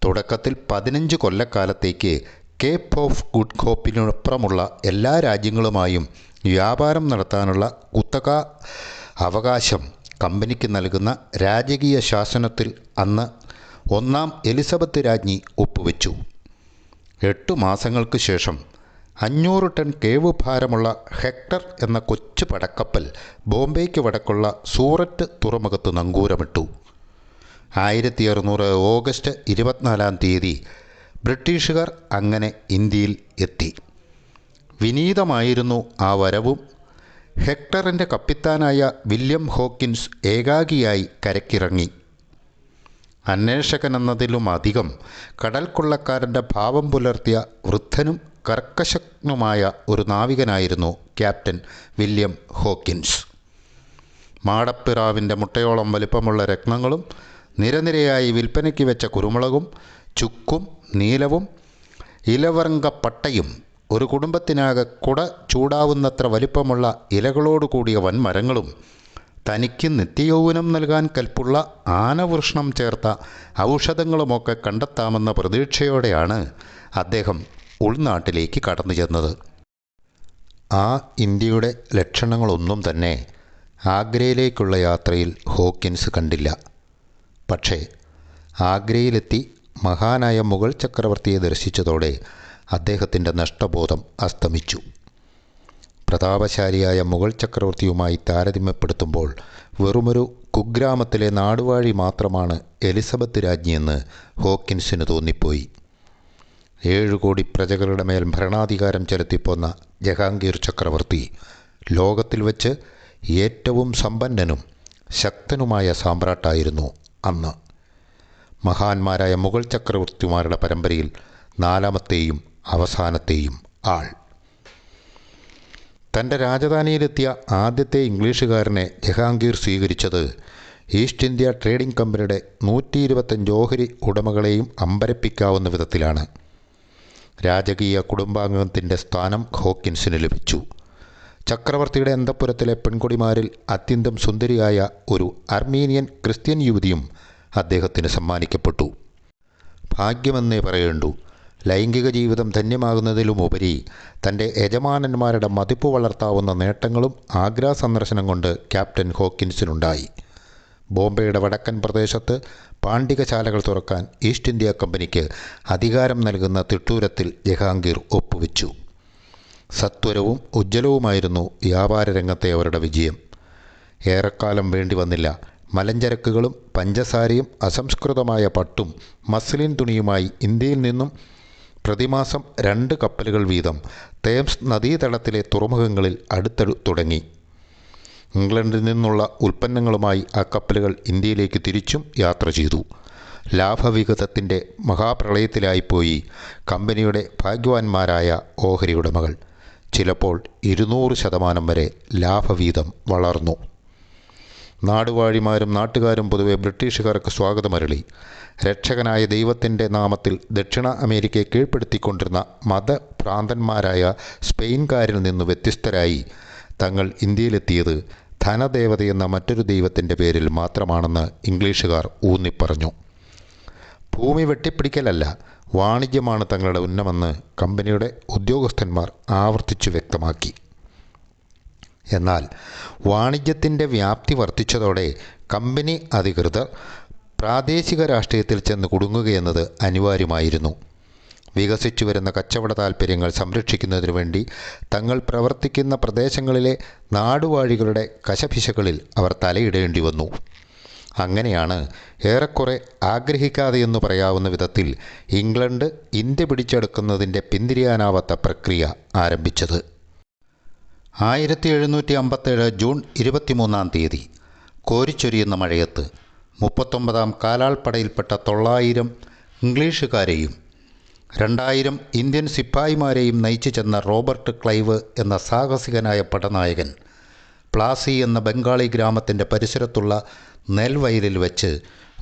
തുടക്കത്തിൽ 15 കൊല്ലക്കാലത്തേക്ക് കേപ്പ് ഓഫ് ഗുഡ് ഹോപ്പിനപ്പുറമുള്ള എല്ലാ രാജ്യങ്ങളുമായും വ്യാപാരം നടത്താനുള്ള കുത്തക അവകാശം കമ്പനിക്ക് നൽകുന്ന രാജകീയ ശാസനത്തിൽ അന്ന് 1-ാം എലിസബത്ത് രാജ്ഞി ഒപ്പുവെച്ചു. 8 മാസങ്ങൾക്ക് ശേഷം 500 ടൺ കേവ് ഭാരമുള്ള ഹെക്ടർ എന്ന കൊച്ചു പടക്കപ്പൽ ബോംബെയ്ക്ക് വടക്കുള്ള സൂററ്റ് തുറമുഖത്ത് നങ്കൂരമിട്ടു. 1600 ഓഗസ്റ്റ് 24 ബ്രിട്ടീഷുകാർ അങ്ങനെ ഇന്ത്യയിൽ എത്തി. വിനീതമായിരുന്നു ആ വരവും. ഹെക്ടറിൻ്റെ കപ്പിത്താനായ വില്യം ഹോക്കിൻസ് ഏകാഗിയായി കരക്കിറങ്ങി. അന്വേഷകനെന്നതിലും അധികം കടൽ കൊള്ളക്കാരൻ്റെ ഭാവം പുലർത്തിയ വൃദ്ധനും കർക്കശനുമായ ഒരു നാവികനായിരുന്നു ക്യാപ്റ്റൻ വില്യം ഹോക്കിൻസ്. മാടപ്പിറാവിൻ്റെ മുട്ടയോളം വലിപ്പമുള്ള രത്നങ്ങളും നിരനിരയായി വിൽപ്പനയ്ക്ക് വെച്ച കുരുമുളകും ചുക്കും നീലവും ഇലവർങ്കപ്പട്ടയും ഒരു കുടുംബത്തിനാകെ കുട ചൂടാവുന്നത്ര വലിപ്പമുള്ള ഇലകളോടുകൂടിയ വൻമരങ്ങളും തനിക്ക് നിത്യയൗവനം നൽകാൻ കൽപ്പുള്ള ആനവൃഷ്ണം ചേർത്ത ഔഷധങ്ങളുമൊക്കെ കണ്ടെത്താമെന്ന പ്രതീക്ഷയോടെയാണ് അദ്ദേഹം ഉൾനാട്ടിലേക്ക് കടന്നു ചെന്നത്. ആ ഇന്ത്യയുടെ ലക്ഷണങ്ങളൊന്നും തന്നെ ആഗ്രയിലേക്കുള്ള യാത്രയിൽ ഹോക്കിൻസ് കണ്ടില്ല. പക്ഷേ ആഗ്രയിലെത്തി മഹാനായ മുഗൾ ചക്രവർത്തിയെ ദർശിച്ചതോടെ അദ്ദേഹത്തിൻ്റെ നഷ്ടബോധം അസ്തമിച്ചു. പ്രതാപശാലിയായ മുഗൾ ചക്രവർത്തിയുമായി താരതമ്യപ്പെടുത്തുമ്പോൾ വെറുമൊരു കുഗ്രാമത്തിലെ നാടുവാഴി മാത്രമാണ് എലിസബത്ത് രാജ്ഞിയെന്ന് ഹോക്കിൻസിന് തോന്നിപ്പോയി. 7 കോടി പ്രജകളുടെ മേൽ ഭരണാധികാരം ചെലുത്തിപ്പോന്ന ജഹാംഗീർ ചക്രവർത്തി ലോകത്തിൽ വെച്ച് ഏറ്റവും സമ്പന്നനും ശക്തനുമായ സാമ്രാട്ടായിരുന്നു അന്ന്. മഹാന്മാരായ മുഗൾ ചക്രവർത്തിമാരുടെ പരമ്പരയിൽ 4ാമത്തെയും അവസാനത്തെയും ആൾ. തൻ്റെ രാജധാനിയിലെത്തിയ ആദ്യത്തെ ഇംഗ്ലീഷുകാരനെ ജഹാംഗീർ സ്വീകരിച്ചത് ഈസ്റ്റ് ഇന്ത്യ ട്രേഡിംഗ് കമ്പനിയുടെ 125 ഓഹരി ഉടമകളെയും അമ്പരപ്പിക്കാവുന്ന വിധത്തിലാണ്. രാജകീയ കുടുംബാംഗത്തിൻ്റെ സ്ഥാനം ഹോക്കിൻസിന് ലഭിച്ചു. ചക്രവർത്തിയുടെ അന്തഃപുരത്തിലെ പെൺകുടിമാരിൽ അത്യന്തം സുന്ദരിയായ ഒരു അർമീനിയൻ ക്രിസ്ത്യൻ യുവതിയും അദ്ദേഹത്തിന് സമ്മാനിക്കപ്പെട്ടു. ഭാഗ്യമെന്നേ പറയേണ്ടൂ. ലൈംഗിക ജീവിതം ധന്യമാകുന്നതിലുമുപരി തൻ്റെ യജമാനന്മാരുടെ മതിപ്പ് വളർത്താവുന്ന നേട്ടങ്ങളും ആഗ്ര സന്ദർശനം കൊണ്ട് ക്യാപ്റ്റൻ ഹോക്കിൻസിനുണ്ടായി. ബോംബെയുടെ വടക്കൻ പ്രദേശത്ത് പാണ്ഡികശാലകൾ തുറക്കാൻ ഈസ്റ്റ് ഇന്ത്യ കമ്പനിക്ക് അധികാരം നൽകുന്ന തിട്ടൂരത്തിൽ ജഹാംഗീർ ഒപ്പുവെച്ചു. സത്വരവും ഉജ്ജ്വലവുമായിരുന്നു വ്യാപാര രംഗത്തെ അവരുടെ വിജയം. ഏറെക്കാലം വേണ്ടി വന്നില്ല. മലഞ്ചരക്കുകളും പഞ്ചസാരയും അസംസ്കൃതമായ പട്ടും മസ്ലിൻ തുണിയുമായി ഇന്ത്യയിൽ നിന്നും പ്രതിമാസം 2 കപ്പലുകൾ വീതം തേംസ് നദീതടത്തിലെ തുറമുഖങ്ങളിൽ അടുത്തു തുടങ്ങി. ഇംഗ്ലണ്ടിൽ നിന്നുള്ള ഉൽപ്പന്നങ്ങളുമായി ആ കപ്പലുകൾ ഇന്ത്യയിലേക്ക് തിരിച്ചും യാത്ര ചെയ്തു. ലാഭവിഹിതത്തിൻ്റെ മഹാപ്രളയത്തിലായിപ്പോയി കമ്പനിയുടെ ഭാഗ്യവാന്മാരായ ഓഹരി ഉടമകൾ. ചിലപ്പോൾ 200% വരെ ലാഭവീതം വളർന്നു. നാടുവാഴിമാരും നാട്ടുകാരും പൊതുവെ ബ്രിട്ടീഷുകാർക്ക് സ്വാഗതമരളി. രക്ഷകനായ ദൈവത്തിൻ്റെ നാമത്തിൽ ദക്ഷിണ അമേരിക്കയെ കീഴ്പ്പെടുത്തിക്കൊണ്ടിരുന്ന മതഭ്രാന്തന്മാരായ സ്പെയിൻകാരിൽ നിന്ന് വ്യത്യസ്തരായി തങ്ങൾ ഇന്ത്യയിലെത്തിയത് ധനദേവതയെന്ന മറ്റൊരു ദൈവത്തിൻ്റെ പേരിൽ മാത്രമാണെന്ന് ഇംഗ്ലീഷുകാർ ഊന്നിപ്പറഞ്ഞു. ഭൂമി വെട്ടിപ്പിടിക്കലല്ല, വാണിജ്യമാണ് തങ്ങളുടെ ഉന്നമെന്ന് കമ്പനിയുടെ ഉദ്യോഗസ്ഥന്മാർ ആവർത്തിച്ചു വ്യക്തമാക്കി. എന്നാൽ വാണിജ്യത്തിൻ്റെ വ്യാപ്തി വർദ്ധിച്ചതോടെ കമ്പനി അധികൃതർ പ്രാദേശിക രാഷ്ട്രീയത്തിൽ ചെന്ന് കുടുങ്ങുകയെന്നത് അനിവാര്യമായിരുന്നു. വികസിച്ചു വരുന്ന കച്ചവട താൽപ്പര്യങ്ങൾ സംരക്ഷിക്കുന്നതിനു വേണ്ടി തങ്ങൾ പ്രവർത്തിക്കുന്ന പ്രദേശങ്ങളിലെ നാടുവാഴികളുടെ കശപിശകളിൽ അവർ തലയിടേണ്ടി വന്നു. അങ്ങനെയാണ് ഏറെക്കുറെ ആഗ്രഹിക്കാതെയെന്ന് പറയാവുന്ന വിധത്തിൽ ഇംഗ്ലണ്ട് ഇന്ത്യ പിടിച്ചെടുക്കുന്നതിൻ്റെ പിന്തിരിയാനാവാത്ത പ്രക്രിയ ആരംഭിച്ചത്. 1757 ജൂൺ 23 കോരിച്ചൊരിയുന്ന മഴയത്ത് 39ാം കാലാൾപ്പടയിൽപ്പെട്ട 900 ഇംഗ്ലീഷുകാരെയും 2000 ഇന്ത്യൻ സിപ്പായിമാരെയും നയിച്ചു ചെന്ന റോബർട്ട് ക്ലൈവ് എന്ന സാഹസികനായ പടനായകൻ പ്ലാസി എന്ന ബംഗാളി ഗ്രാമത്തിൻ്റെ പരിസരത്തുള്ള നെൽവയലിൽ വെച്ച്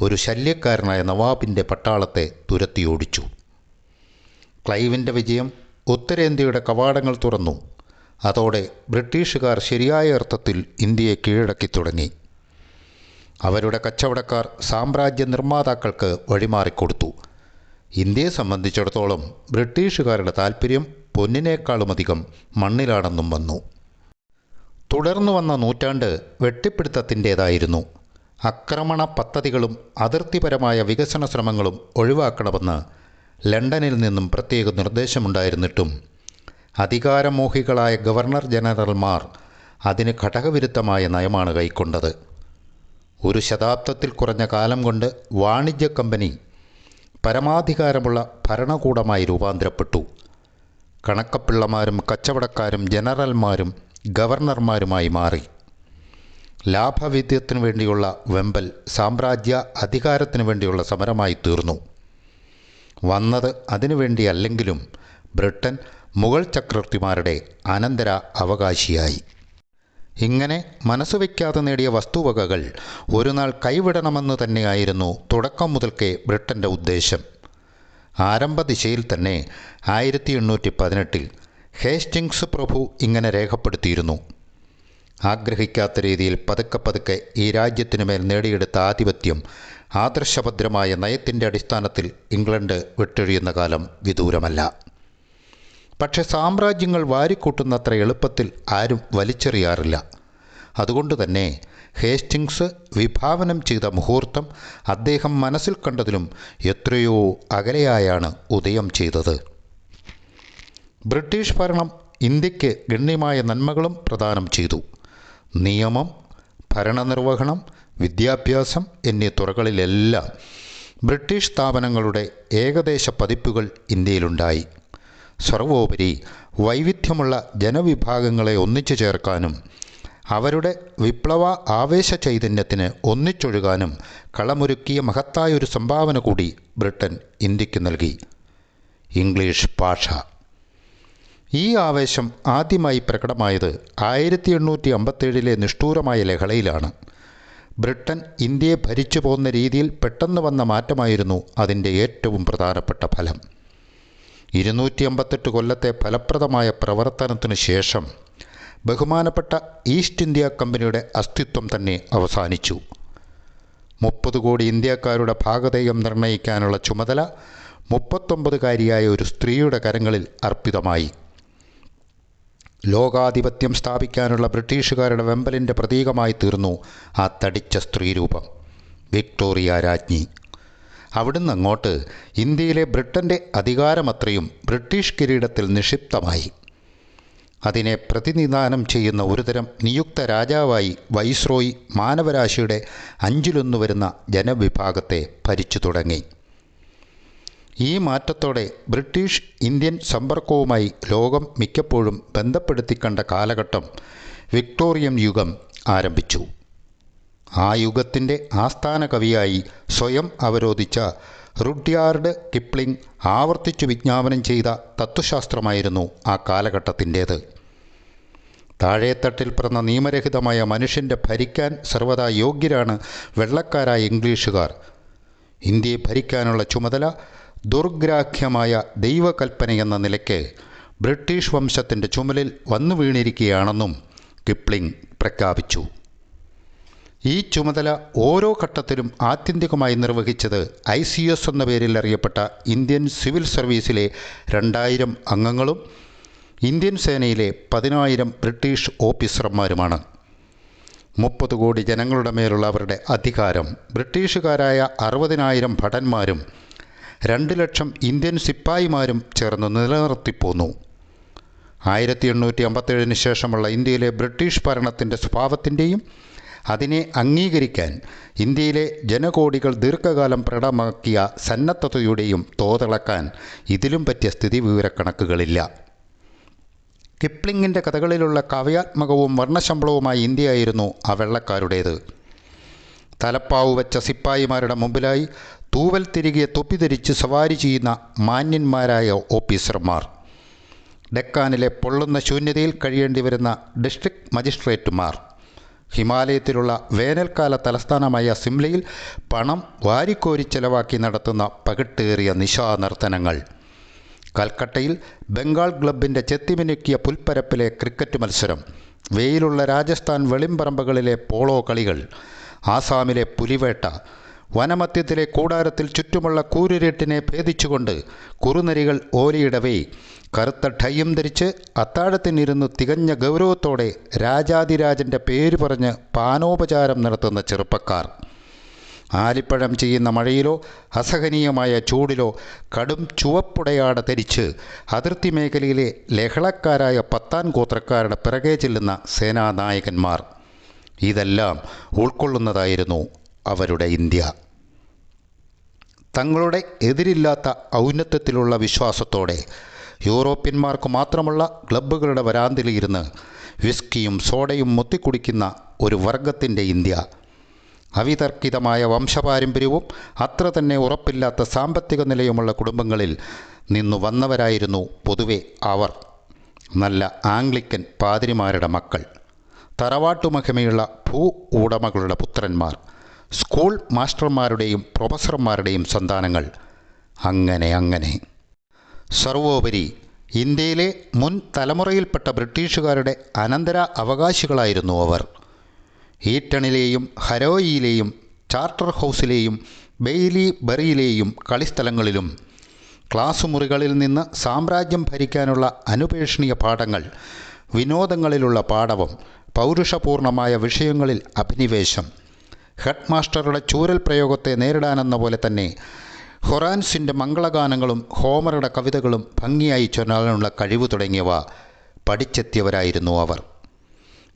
ഒരു ശല്യക്കാരനായ നവാബിൻ്റെ പട്ടാളത്തെ തുരത്തിയോടിച്ചു. ക്ലൈവിൻ്റെ വിജയം ഉത്തരേന്ത്യയുടെ കവാടങ്ങൾ തുറന്നു. അതോടെ ബ്രിട്ടീഷുകാർ ശരിയായ അർത്ഥത്തിൽ ഇന്ത്യയെ കീഴടക്കി തുടങ്ങി. അവരുടെ കച്ചവടക്കാർ സാമ്രാജ്യ നിർമ്മാതാക്കൾക്ക് വഴിമാറിക്കൊടുത്തു. ഇന്ത്യയെ സംബന്ധിച്ചിടത്തോളം ബ്രിട്ടീഷുകാരുടെ താൽപ്പര്യം പൊന്നിനേക്കാളുമധികം മണ്ണിലാണെന്നും വന്നു. തുടർന്നു വന്ന നൂറ്റാണ്ട് വെട്ടിപ്പിടുത്തത്തിൻ്റേതായിരുന്നു. ആക്രമണ പദ്ധതികളും അതിർത്തിപരമായ വികസന ശ്രമങ്ങളും ഒഴിവാക്കണമെന്ന് ലണ്ടനിൽ നിന്നും പ്രത്യേക നിർദ്ദേശമുണ്ടായിരുന്നിട്ടും അധികാരമോഹികളായ ഗവർണർ ജനറൽമാർ അതിന് ഘടകവിരുദ്ധമായ നയമാണ് കൈക്കൊണ്ടത്. ഒരു ശതാബ്ദത്തിൽ കുറഞ്ഞ കാലം കൊണ്ട് വാണിജ്യ കമ്പനി പരമാധികാരമുള്ള ഭരണകൂടമായി രൂപാന്തരപ്പെട്ടു. കണക്കപ്പിള്ളമാരും കച്ചവടക്കാരും ജനറൽമാരും ഗവർണർമാരുമായി മാറി. ലാഭവിദ്യത്തിനു വേണ്ടിയുള്ള വെമ്പൽ സാമ്രാജ്യ അധികാരത്തിനു വേണ്ടിയുള്ള സമരമായി തീർന്നു. വന്നത് അതിനുവേണ്ടിയല്ലെങ്കിലും ബ്രിട്ടൻ മുഗൾ ചക്രവർത്തിമാരുടെ അനന്തര അവകാശിയായി. ഇങ്ങനെ മനസ്സുവെക്കാതെ നേടിയ വസ്തുവകകൾ ഒരു നാൾ കൈവിടണമെന്ന് തന്നെയായിരുന്നു തുടക്കം മുതൽക്കേ ബ്രിട്ടൻ്റെ ഉദ്ദേശം. ആരംഭ ദിശയിൽ തന്നെ 1818 ഹേസ്റ്റിങ്സ് പ്രഭു ഇങ്ങനെ രേഖപ്പെടുത്തിയിരുന്നു: ആഗ്രഹിക്കാത്ത രീതിയിൽ പതുക്കെ പതുക്കെ ഈ രാജ്യത്തിനുമേൽ നേടിയെടുത്ത ആധിപത്യം ആദർശഭദ്രമായ നയത്തിൻ്റെ അടിസ്ഥാനത്തിൽ ഇംഗ്ലണ്ട് വിട്ടൊഴിയുന്ന കാലം വിദൂരമല്ല. പക്ഷെ സാമ്രാജ്യങ്ങൾ വാരിക്കൂട്ടുന്നത്ര എളുപ്പത്തിൽ ആരും വലിച്ചെറിയാറില്ല. അതുകൊണ്ട് തന്നെ ഹേസ്റ്റിങ്സ് വിഭാവനം ചെയ്ത മുഹൂർത്തം അദ്ദേഹം മനസ്സിൽ കണ്ടതിലും എത്രയോ അകലെയായാണ് ഉദയം ചെയ്തത്. ബ്രിട്ടീഷ് ഭരണം ഇന്ത്യക്ക് ഗണ്യമായ നന്മകളും പ്രദാനം ചെയ്തു. നിയമം, ഭരണനിർവഹണം, വിദ്യാഭ്യാസം എന്നീ തുറകളിലെല്ലാം ബ്രിട്ടീഷ് സ്ഥാപനങ്ങളുടെ ഏകദേശ പതിപ്പുകൾ ഇന്ത്യയിലുണ്ടായി. സർവോപരി വൈവിധ്യമുള്ള ജനവിഭാഗങ്ങളെ ഒന്നിച്ചു ചേർക്കാനും അവരുടെ വിപ്ലവ ആവേശ ചൈതന്യത്തിന് ഒന്നിച്ചൊഴുകാനും കളമൊരുക്കിയ മഹത്തായൊരു സംഭാവന കൂടി ബ്രിട്ടൻ ഇന്ത്യക്ക് നൽകി: ഇംഗ്ലീഷ് ഭാഷ. ഈ ആവേശം ആദ്യമായി പ്രകടമായത് 1857 നിഷ്ഠൂരമായ ലഹളയിലാണ്. ബ്രിട്ടൻ ഇന്ത്യയെ ഭരിച്ചു പോന്ന രീതിയിൽ പെട്ടെന്ന് വന്ന മാറ്റമായിരുന്നു അതിൻ്റെ ഏറ്റവും പ്രധാനപ്പെട്ട ഫലം. 258 കൊല്ലത്തെ ഫലപ്രദമായ പ്രവർത്തനത്തിനു ശേഷം ബഹുമാനപ്പെട്ട ഈസ്റ്റ് ഇന്ത്യ കമ്പനിയുടെ അസ്തിത്വം തന്നെ അവസാനിച്ചു. 30 കോടി ഇന്ത്യക്കാരുടെ ഭാഗധേയം നിർണ്ണയിക്കാനുള്ള ചുമതല 39കാരിയായ ഒരു സ്ത്രീയുടെ കരങ്ങളിൽ അർപ്പിതമായി. ലോകാധിപത്യം സ്ഥാപിക്കാനുള്ള ബ്രിട്ടീഷുകാരുടെ വെമ്പലിൻ്റെ പ്രതീകമായി തീർന്നു ആ തടിച്ച സ്ത്രീരൂപം, വിക്ടോറിയ രാജ്ഞി. അവിടുന്ന് അങ്ങോട്ട് ഇന്ത്യയിലെ ബ്രിട്ടൻ്റെ അധികാരമത്രയും ബ്രിട്ടീഷ് കിരീടത്തിൽ നിക്ഷിപ്തമായി. അതിനെ പ്രതിനിധാനം ചെയ്യുന്ന ഒരുതരം നിയുക്ത രാജാവായി വൈസ്രോയി മാനവരാശിയുടെ 1/5 വരുന്ന ജനവിഭാഗത്തെ ഭരിച്ചു തുടങ്ങി. ഈ മാറ്റത്തോടെ ബ്രിട്ടീഷ് ഇന്ത്യൻ സമ്പർക്കവുമായി ലോകം മിക്കപ്പോഴും ബന്ധപ്പെടുത്തിക്കണ്ട കാലഘട്ടം വിക്ടോറിയൻ യുഗം ആരംഭിച്ചു. ആ യുഗത്തിൻ്റെ ആസ്ഥാന കവിയായി സ്വയം അവരോധിച്ച റുഡ്യാർഡ് കിപ്ലിംഗ് ആവർത്തിച്ചു വിജ്ഞാപനം ചെയ്ത തത്വശാസ്ത്രമായിരുന്നു ആ കാലഘട്ടത്തിൻ്റേത്. താഴേത്തട്ടിൽ പിറന്ന നിയമരഹിതമായ മനുഷ്യൻ്റെ ഭരിക്കാൻ സർവ്വതാ യോഗ്യരാണ് വെള്ളക്കാരായ ഇംഗ്ലീഷുകാർ. ഇന്ത്യയെ ഭരിക്കാനുള്ള ചുമതല ദുർഗ്രാഹ്യമായ ദൈവകൽപ്പനയെന്ന നിലയ്ക്ക് ബ്രിട്ടീഷ് വംശത്തിൻ്റെ ചുമലിൽ വന്നു വീണിരിക്കുകയാണെന്നും കിപ്ലിംഗ് പ്രഖ്യാപിച്ചു. ഈ ചുമതല ഓരോ ഘട്ടത്തിലും ആത്യന്തികമായി നിർവഹിച്ചത് ICS എന്ന പേരിൽ അറിയപ്പെട്ട ഇന്ത്യൻ സിവിൽ സർവീസിലെ 2000 അംഗങ്ങളും ഇന്ത്യൻ സേനയിലെ 10,000 ബ്രിട്ടീഷ് ഓഫീസർമാരുമാണ്. 30 കോടി ജനങ്ങളുടെ മേലുള്ള അവരുടെ അധികാരം ബ്രിട്ടീഷുകാരായ 60,000 ഭടന്മാരും 2 ലക്ഷം ഇന്ത്യൻ സിപ്പായിമാരും ചേർന്ന് നിലനിർത്തിപ്പോന്നു. 1857 ശേഷമുള്ള ഇന്ത്യയിലെ ബ്രിട്ടീഷ് ഭരണത്തിൻ്റെ സ്വഭാവത്തിൻ്റെയും അതിനെ അംഗീകരിക്കാൻ ഇന്ത്യയിലെ ജനകോടികൾ ദീർഘകാലം പ്രകടമാക്കിയ സന്നദ്ധതയുടെയും തോതളക്കാൻ ഇതിലും പറ്റിയ സ്ഥിതിവിവരക്കണക്കുകളില്ല. കിപ്ലിങ്ങിൻ്റെ കഥകളിലുള്ള കാവ്യാത്മകവും വർണ്ണശമ്പളവുമായ ഇന്ത്യയായിരുന്നു ആ വെള്ളക്കാരുടേത്. തലപ്പാവ് വെച്ച സിപ്പായിമാരുടെ മുമ്പിലായി തൂവൽ തിരികെ തൊപ്പി ധരിച്ച് സവാരി ചെയ്യുന്ന മാന്യന്മാരായ ഓഫീസർമാർ, ഡെക്കാനിലെ പൊള്ളുന്ന ശൂന്യതയിൽ കഴിയേണ്ടി വരുന്ന ഡിസ്ട്രിക്ട് മജിസ്ട്രേറ്റുമാർ, ഹിമാലയത്തിലുള്ള വേനൽക്കാല തലസ്ഥാനമായ സിംലയിൽ പണം വാരിക്കോരി ചെലവാക്കി നടത്തുന്ന പകിട്ടേറിയ നിശാനർത്തനങ്ങൾ, കൽക്കട്ടയിൽ ബംഗാൾ ക്ലബിൻ്റെ ചെത്തിമിനുക്കിയ പുൽപ്പരപ്പിലെ ക്രിക്കറ്റ് മത്സരം, വെയിലുള്ള രാജസ്ഥാൻ വെളിമ്പറമ്പുകളിലെ പോളോ കളികൾ, ആസാമിലെ പുലിവേട്ട, വനമധ്യത്തിലെ കൂടാരത്തിൽ ചുറ്റുമുള്ള കൂരിരുട്ടിനെ ഭേദിച്ചുകൊണ്ട് കുറുനരികൾ ഓരിയിടവേ കറുത്ത ടൈയും ധരിച്ച് അത്താഴത്തിനിരുന്ന് തികഞ്ഞ ഗൗരവത്തോടെ രാജാതിരാജൻ്റെ പേര് പറഞ്ഞ് പാനോപചാരം നടത്തുന്ന ചെറുപ്പക്കാർ, ആലിപ്പഴം ചെയ്യുന്ന മഴയിലോ അസഹനീയമായ ചൂടിലോ കടും ചുവപ്പുടയാട ധരിച്ച് അതിർത്തി മേഖലയിലെ ലഹളക്കാരായ പത്താൻ ഗോത്രക്കാരുടെ പിറകെ ചെല്ലുന്ന സേനാനായകന്മാർ. ഇതെല്ലാം ഉൾക്കൊള്ളുന്നതായിരുന്നു അവരുടെ ഇന്ത്യ. തങ്ങളുടെ എതിരില്ലാത്ത ഔന്നത്യത്തിലുള്ള വിശ്വാസത്തോടെ യൂറോപ്യന്മാർക്ക് മാത്രമുള്ള ക്ലബ്ബുകളുടെ വരാന്തിലിരുന്ന് വിസ്കിയും സോഡയും മുത്തിക്കുടിക്കുന്ന ഒരു വർഗത്തിൻ്റെ ഇന്ത്യ. അവിതർക്കിതമായ വംശപാരമ്പര്യവും അത്ര തന്നെ ഉറപ്പില്ലാത്ത സാമ്പത്തിക നിലയുമുള്ള കുടുംബങ്ങളിൽ നിന്നു വന്നവരായിരുന്നു പൊതുവെ അവർ. നല്ല ആംഗ്ലിക്കൻ പാതിരിമാരുടെ മക്കൾ, തറവാട്ടുമഹിമയുള്ള ഭൂ ഉടമകളുടെ പുത്രന്മാർ, സ്കൂൾ മാസ്റ്റർമാരുടെയും പ്രൊഫസർമാരുടെയും സന്താനങ്ങൾ. അങ്ങനെ സർവോപരി ഇന്ത്യയിലെ മുൻ തലമുറയിൽപ്പെട്ട ബ്രിട്ടീഷുകാരുടെ അനന്തര അവകാശികളായിരുന്നു അവർ. ഈറ്റണിലെയും ഹരോയിയിലെയും ചാർട്ടർ ഹൗസിലെയും ബെയ്ലി ബറിയിലെയും കളിസ്ഥലങ്ങളിലും ക്ലാസ് മുറികളിൽ നിന്ന് സാമ്രാജ്യം ഭരിക്കാനുള്ള അനുപേക്ഷണീയ പാഠങ്ങൾ, വിനോദങ്ങളിലുള്ള പാടവം, പൗരുഷപൂർണമായ വിഷയങ്ങളിൽ അഭിനിവേശം, ഹെഡ് മാസ്റ്ററുടെ ചൂരൽ പ്രയോഗത്തെ നേരിടാനെന്ന പോലെ തന്നെ ഹൊറാൻസിൻ്റെ മംഗളഗാനങ്ങളും ഹോമറുടെ കവിതകളും ഭംഗിയായി ചൊല്ലാനുള്ള കഴിവ് തുടങ്ങിയവ പഠിച്ചെത്തിയവരായിരുന്നു അവർ.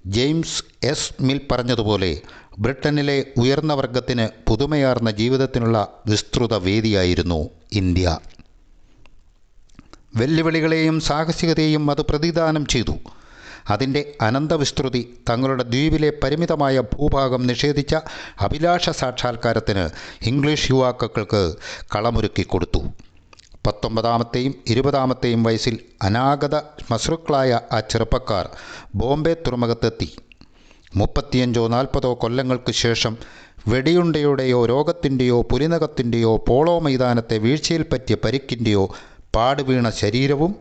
ജെയിംസ് എസ് മിൽ പറഞ്ഞതുപോലെ ബ്രിട്ടനിലെ ഉയർന്ന വർഗത്തിന് പുതുമയാർന്ന ജീവിതത്തിനുള്ള വിസ്തൃത വേദിയായിരുന്നു ഇന്ത്യ. വെല്ലുവിളികളെയും സാഹസികതയെയും അത് പ്രതിദാനം ചെയ്തു. അതിൻ്റെ അനന്തവിസ്തൃതി തങ്ങളുടെ ദ്വീപിലെ പരിമിതമായ ഭൂഭാഗം നിഷേധിച്ച അഭിലാഷ സാക്ഷാത്കാരത്തിന് ഇംഗ്ലീഷ് യുവാക്കൾക്ക് കളമൊരുക്കി കൊടുത്തു. 19ാമത്തെയും 20ാമത്തെയും വയസ്സിൽ അനാഗത ശ്മശ്രുക്കളായ ആ ചെറുപ്പക്കാർ ബോംബെ തുറമുഖത്തെത്തി. 35-40 കൊല്ലങ്ങൾക്ക് ശേഷം വെടിയുണ്ടയുടെയോ രോഗത്തിൻ്റെയോ പുലിനകത്തിൻ്റെയോ പോളോ മൈതാനത്തെ വീഴ്ചയിൽ പറ്റിയ പരിക്കിൻ്റെയോ പാടുവീണ ശരീരവും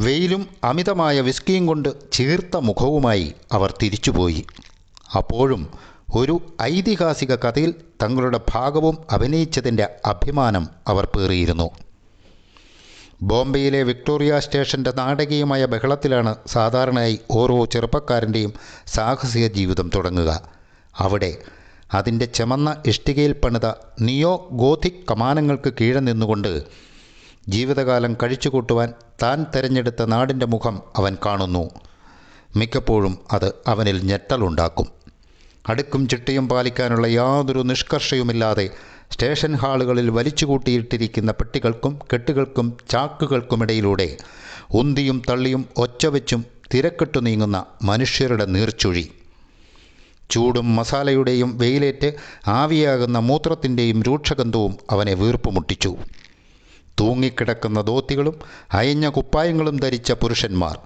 വെയിലും അമിതമായ വിസ്കിയും കൊണ്ട് ചീർത്ത മുഖവുമായി അവർ തിരിച്ചുപോയി. അപ്പോഴും ഒരു ഐതിഹാസിക കഥയിൽ തങ്ങളുടെ ഭാഗവും അഭിനയിച്ചതിൻ്റെ അഭിമാനം അവർ പേറിയിരുന്നു. ബോംബെയിലെ വിക്ടോറിയ സ്റ്റേഷൻ്റെ നാടകീയമായ ബഹളത്തിലാണ് സാധാരണയായി ഓരോ ചെറുപ്പക്കാരൻ്റെയും സാഹസിക ജീവിതം തുടങ്ങുക. അവിടെ അതിൻ്റെ ചെമന്ന ഇഷ്ടികയിൽ പണിത നിയോ ഗോഥിക് കമാനങ്ങൾക്ക് കീഴെ നിന്നുകൊണ്ട് ജീവിതകാലം കഴിച്ചുകൂട്ടുവാൻ താൻ തിരഞ്ഞെടുത്ത നാടിൻ്റെ മുഖം അവൻ കാണുന്നു. മിക്കപ്പോഴും അത് അവനിൽ ഞെട്ടലുണ്ടാക്കും. അടുക്കും ചിട്ടയും പാലിക്കാനുള്ള യാതൊരു നിഷ്കർഷയുമില്ലാതെ സ്റ്റേഷൻ ഹാളുകളിൽ വലിച്ചുകൂട്ടിയിട്ടിരിക്കുന്ന പെട്ടികൾക്കും കെട്ടുകൾക്കും ചാക്കുകൾക്കുമിടയിലൂടെ ഉന്തിയും തള്ളിയും ഒച്ചവെച്ചും തിരക്കിട്ടു നീങ്ങുന്ന മനുഷ്യരുടെ നീർച്ചുഴി. ചൂടും മസാലയുടെയും വെയിലേറ്റ് ആവിയാകുന്ന മൂത്രത്തിൻ്റെയും രൂക്ഷഗന്ധവും അവനെ വീർപ്പുമുട്ടിച്ചു. തൂങ്ങിക്കിടക്കുന്ന ധോത്തികളും അയഞ്ഞ കുപ്പായങ്ങളും ധരിച്ച പുരുഷന്മാർ,